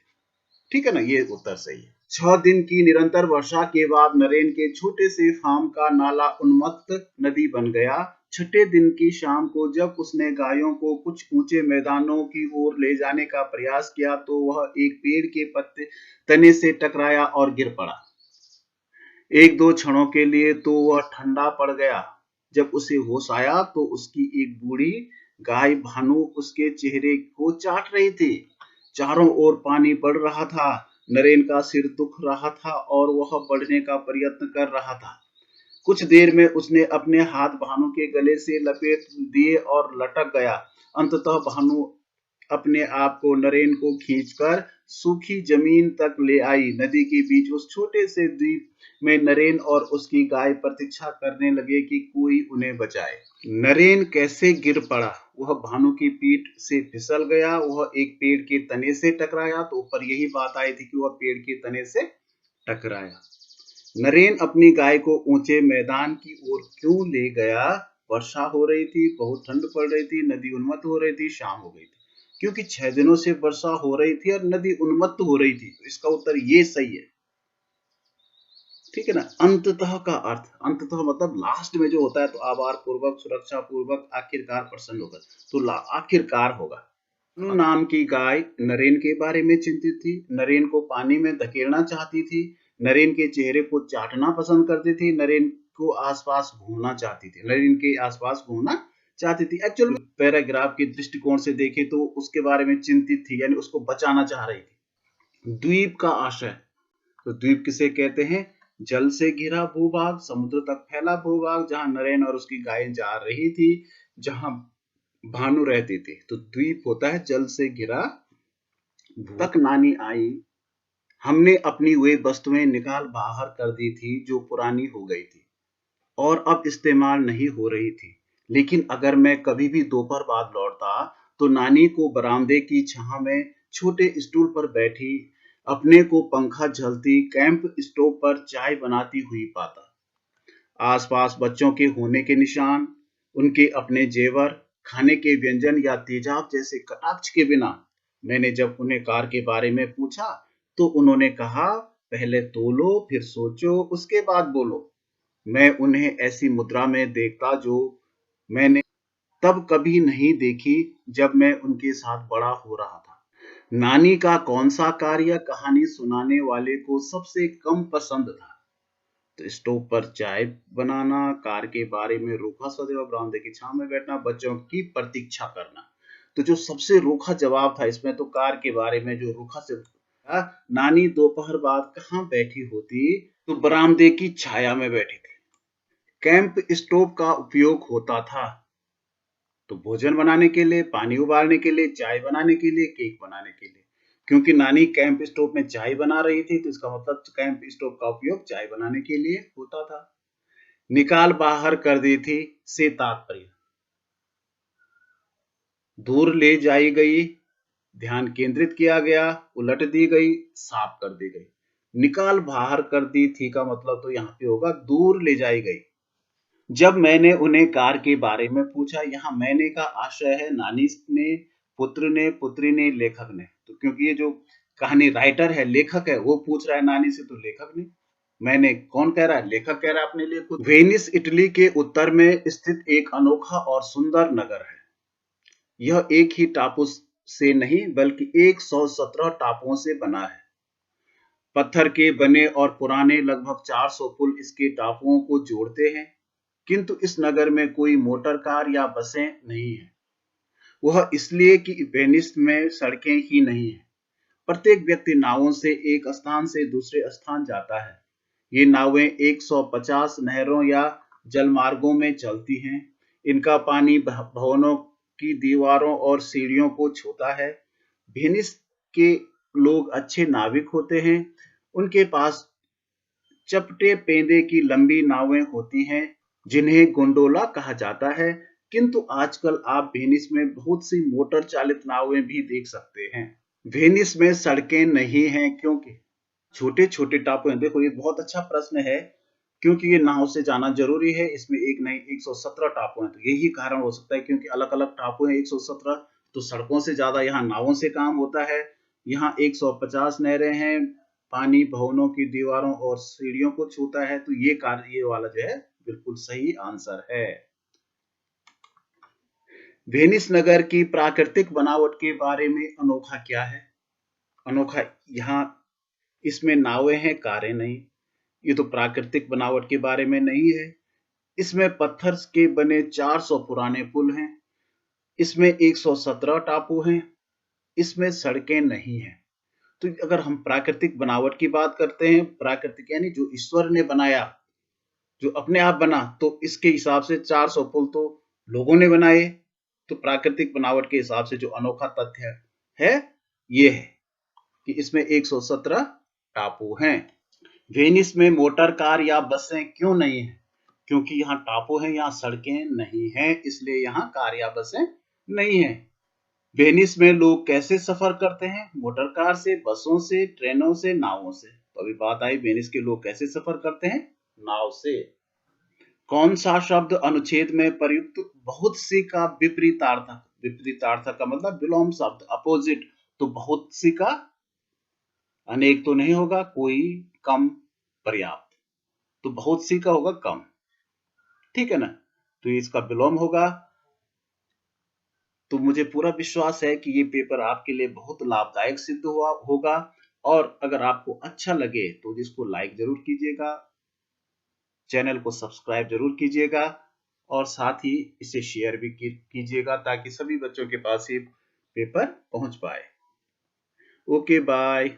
ठीक है ना, ये उत्तर सही है। 6 दिन की निरंतर वर्षा के बाद नरेन के छोटे से फार्म का नाला उन्मत्त नदी बन गया। छठे दिन की शाम को जब उसने गायों को कुछ ऊंचे मैदानों की ओर ले जाने का प्रयास किया तो वह एक पेड़ के पत्ते तने से टकराया और गिर पड़ा। एक दो क्षणों के लिए तो वह ठंडा पड़ गया। जब उसे होश आया तो उसकी एक बूढ़ी गाय भानु उसके चेहरे को चाट रही थी। चारों ओर पानी पड़ रहा था। नरेन का सिर दुख रहा था और वह बढ़ने का प्रयत्न कर रहा था। कुछ देर में उसने अपने हाथ भानु के गले से लपेट दिए और लटक गया। अंततः भानु अपने आप को नरेन को खींचकर सूखी जमीन तक ले आई। नदी के बीच उस छोटे से द्वीप में नरेन और उसकी गाय प्रतीक्षा करने लगे कि कोई उन्हें बचाए। नरेन कैसे गिर पड़ा? वह भानु की पीठ से फिसल गया। वह एक पेड़ के तने से टकराया। तो ऊपर यही बात आई थी कि वह पेड़ के तने से टकराया। नरेन अपनी गाय को ऊंचे मैदान की ओर क्यों ले गया? वर्षा हो रही थी, बहुत ठंड पड़ रही थी, नदी उन्मत्त हो रही थी, शाम हो गई थी। क्योंकि 6 दिनों से वर्षा हो रही थी और नदी उन्मत्त हो रही थी, तो इसका उत्तर ये सही है। ठीक है ना। अंततः का अर्थ, अंततः मतलब लास्ट में जो होता है, तो आभार पूर्वक, सुरक्षा पूर्वक, आखिरकार, प्रसन्न होकर, तो आखिरकार होगा। अनु नाम की गाय नरेन के बारे में चिंतित थी। नरेन को पानी में धकेलना चाहती थी। नरेन के चेहरे को चाटना पसंद करती थी। नरेन को आसपास घूमना चाहती थी। नरेन के आसपास घूमना चाहती थी। एक्चुअल में पैराग्राफ के दृष्टिकोण से देखे तो उसके बारे में चिंतित थी, यानी उसको बचाना चाह रही थी। द्वीप का आशय, तो द्वीप किसे कहते हैं? जल से घिरा भूभाग, समुद्र तक फैला भूभाग, जहां नरेन और उसकी गायें जा रही थी, जहां भानु रहती थी। तो द्वीप होता है जल से घिरा। तक नानी आई, हमने अपनी वे वस्तुएं निकाल बाहर कर दी थी जो पुरानी हो गई थी और अब इस्तेमाल नहीं हो रही थी। लेकिन अगर मैं कभी भी दोपहर बाद लौटता तो नानी को बरामदे की छांव में छोटे स्टूल पर बैठी, अपने को पंखा झलती कैंप स्टोव पर चाय बनाती हुई पाता। आसपास बच्चों के होने के निशान, उनके अपने जेवर, खाने के व्यंजन या तेजाब जैसे कटाक्ष के बिना। मैंने जब उन्हें कार के बारे में पूछा तो उन्होंने कहा, पहले तोलो, फिर सोचो, उसके बाद बोलो। मैं उन्हें ऐसी मुद्रा में देखता जो मैंने तब कभी नहीं देखी जब मैं उनके साथ बड़ा हो रहा था। नानी का कौन सा कार्य कहानी सुनाने वाले को सबसे कम पसंद था? तो स्टोव पर चाय बनाना, कार के बारे में रूखा सदैव, बरामदे की छांव में बैठना, बच्चों की प्रतीक्षा करना। तो जो सबसे रूखा जवाब था इसमें, तो कार के बारे में जो रूखा से था, नानी दोपहर बाद कहाँ बैठी होती? तो बरामदे की छाया में बैठी थी। कैंप स्टोव का उपयोग होता था तो भोजन बनाने के लिए, पानी उबालने के लिए, चाय बनाने के लिए, केक बनाने के लिए। क्योंकि नानी कैंप स्टोव में चाय बना रही थी तो इसका मतलब कैंप स्टोव का उपयोग चाय बनाने के लिए होता था। निकाल बाहर कर दी थी से तात्पर्य दूर ले जाई गई, ध्यान केंद्रित किया गया, उलट दी गई, साफ कर दी गई। निकाल बाहर कर दी थी का मतलब तो यहाँ पे होगा दूर ले जाई गई। जब मैंने उन्हें कार के बारे में पूछा, यहाँ मैंने का आशय है नानी ने, पुत्र ने, पुत्री ने, लेखक ने। तो क्योंकि ये जो कहानी राइटर है, लेखक है, वो पूछ रहा है नानी से, तो लेखक ने। मैंने कौन कह रहा है? लेखक कह रहा है अपने लिए खुद। वेनिस इटली के उत्तर में स्थित एक अनोखा और सुंदर नगर है। यह एक ही टापू से नहीं बल्कि 117 टापुओं से बना है। पत्थर के बने और पुराने लगभग 400 पुल इसके टापुओं को जोड़ते हैं। किंतु इस नगर में कोई मोटर कार या बसें नहीं है। वह इसलिए कि वेनिस में सड़कें ही नहीं है। प्रत्येक व्यक्ति नावों से एक स्थान से दूसरे स्थान जाता है। ये नावें 150 नहरों या जलमार्गों में चलती हैं। इनका पानी भवनों की दीवारों और सीढ़ियों को छूता है। वेनिस के लोग अच्छे नाविक होते हैं। उनके पास चपटे पेंदे की लंबी नावें होती हैं जिन्हें गोंडोला कहा जाता है। किंतु आजकल आप वेनिस में बहुत सी मोटर चालित नावें भी देख सकते हैं। वेनिस में सड़कें नहीं हैं क्योंकि छोटे छोटे टापू हैं। देखो ये बहुत अच्छा प्रश्न है, क्योंकि ये नाव से जाना जरूरी है। इसमें एक नहीं 117 टापू हैं, तो यही कारण हो सकता है क्योंकि अलग अलग टापू हैं 117, तो सड़कों से ज्यादा यहाँ नावों से काम होता है। यहाँ 150 नहरें हैं, पानी भवनों की दीवारों और सीढ़ियों को छूता है, तो ये कार्य, ये वाला जो है बिल्कुल सही आंसर है। वेनिस नगर की प्राकृतिक बनावट के बारे में अनोखा क्या है? अनोखा, यहाँ इसमें नावें हैं, कारें नहीं। ये तो प्राकृतिक बनावट के बारे में नहीं है। इसमें पत्थर के बने 400 पुराने पुल हैं। इसमें 117 टापू हैं। इसमें सड़कें नहीं हैं। तो अगर हम प्राकृतिक बनावट की बात करते हैं, प्राकृतिक यानी जो ईश्वर ने बनाया, जो अपने आप बना, तो इसके हिसाब से 400 पुल तो लोगों ने बनाए। तो प्राकृतिक बनावट के हिसाब से जो अनोखा तथ्य है ये है कि इसमें 117 टापू हैं। वेनिस में मोटर कार या बसें क्यों नहीं है? क्योंकि यहाँ टापू है, यहाँ सड़कें नहीं हैं, इसलिए यहाँ कार या बसें नहीं है। वेनिस में लोग कैसे सफर करते हैं? मोटर कार से, बसों से, ट्रेनों से, नावों से। तो अभी बात आई वेनिस के लोग कैसे सफर करते हैं? नाव से। कौन सा शब्द अनुच्छेद में प्रयुक्त बहुत सी का विपरीतार्थक? विपरीतार्थक का मतलब विलोम शब्द, अपोजिट। तो बहुत सी का अनेक तो नहीं होगा, कोई, कम, पर्याप्त। तो बहुत सी का होगा कम, ठीक है ना। तो ये इसका विलोम होगा। तो मुझे पूरा विश्वास है कि ये पेपर आपके लिए बहुत लाभदायक सिद्ध हुआ होगा। और अगर आपको अच्छा लगे तो इसको लाइक जरूर कीजिएगा, चैनल को सब्सक्राइब जरूर कीजिएगा और साथ ही इसे शेयर भी कीजिएगा ताकि सभी बच्चों के पास ये पेपर पहुंच पाए। Okay bye.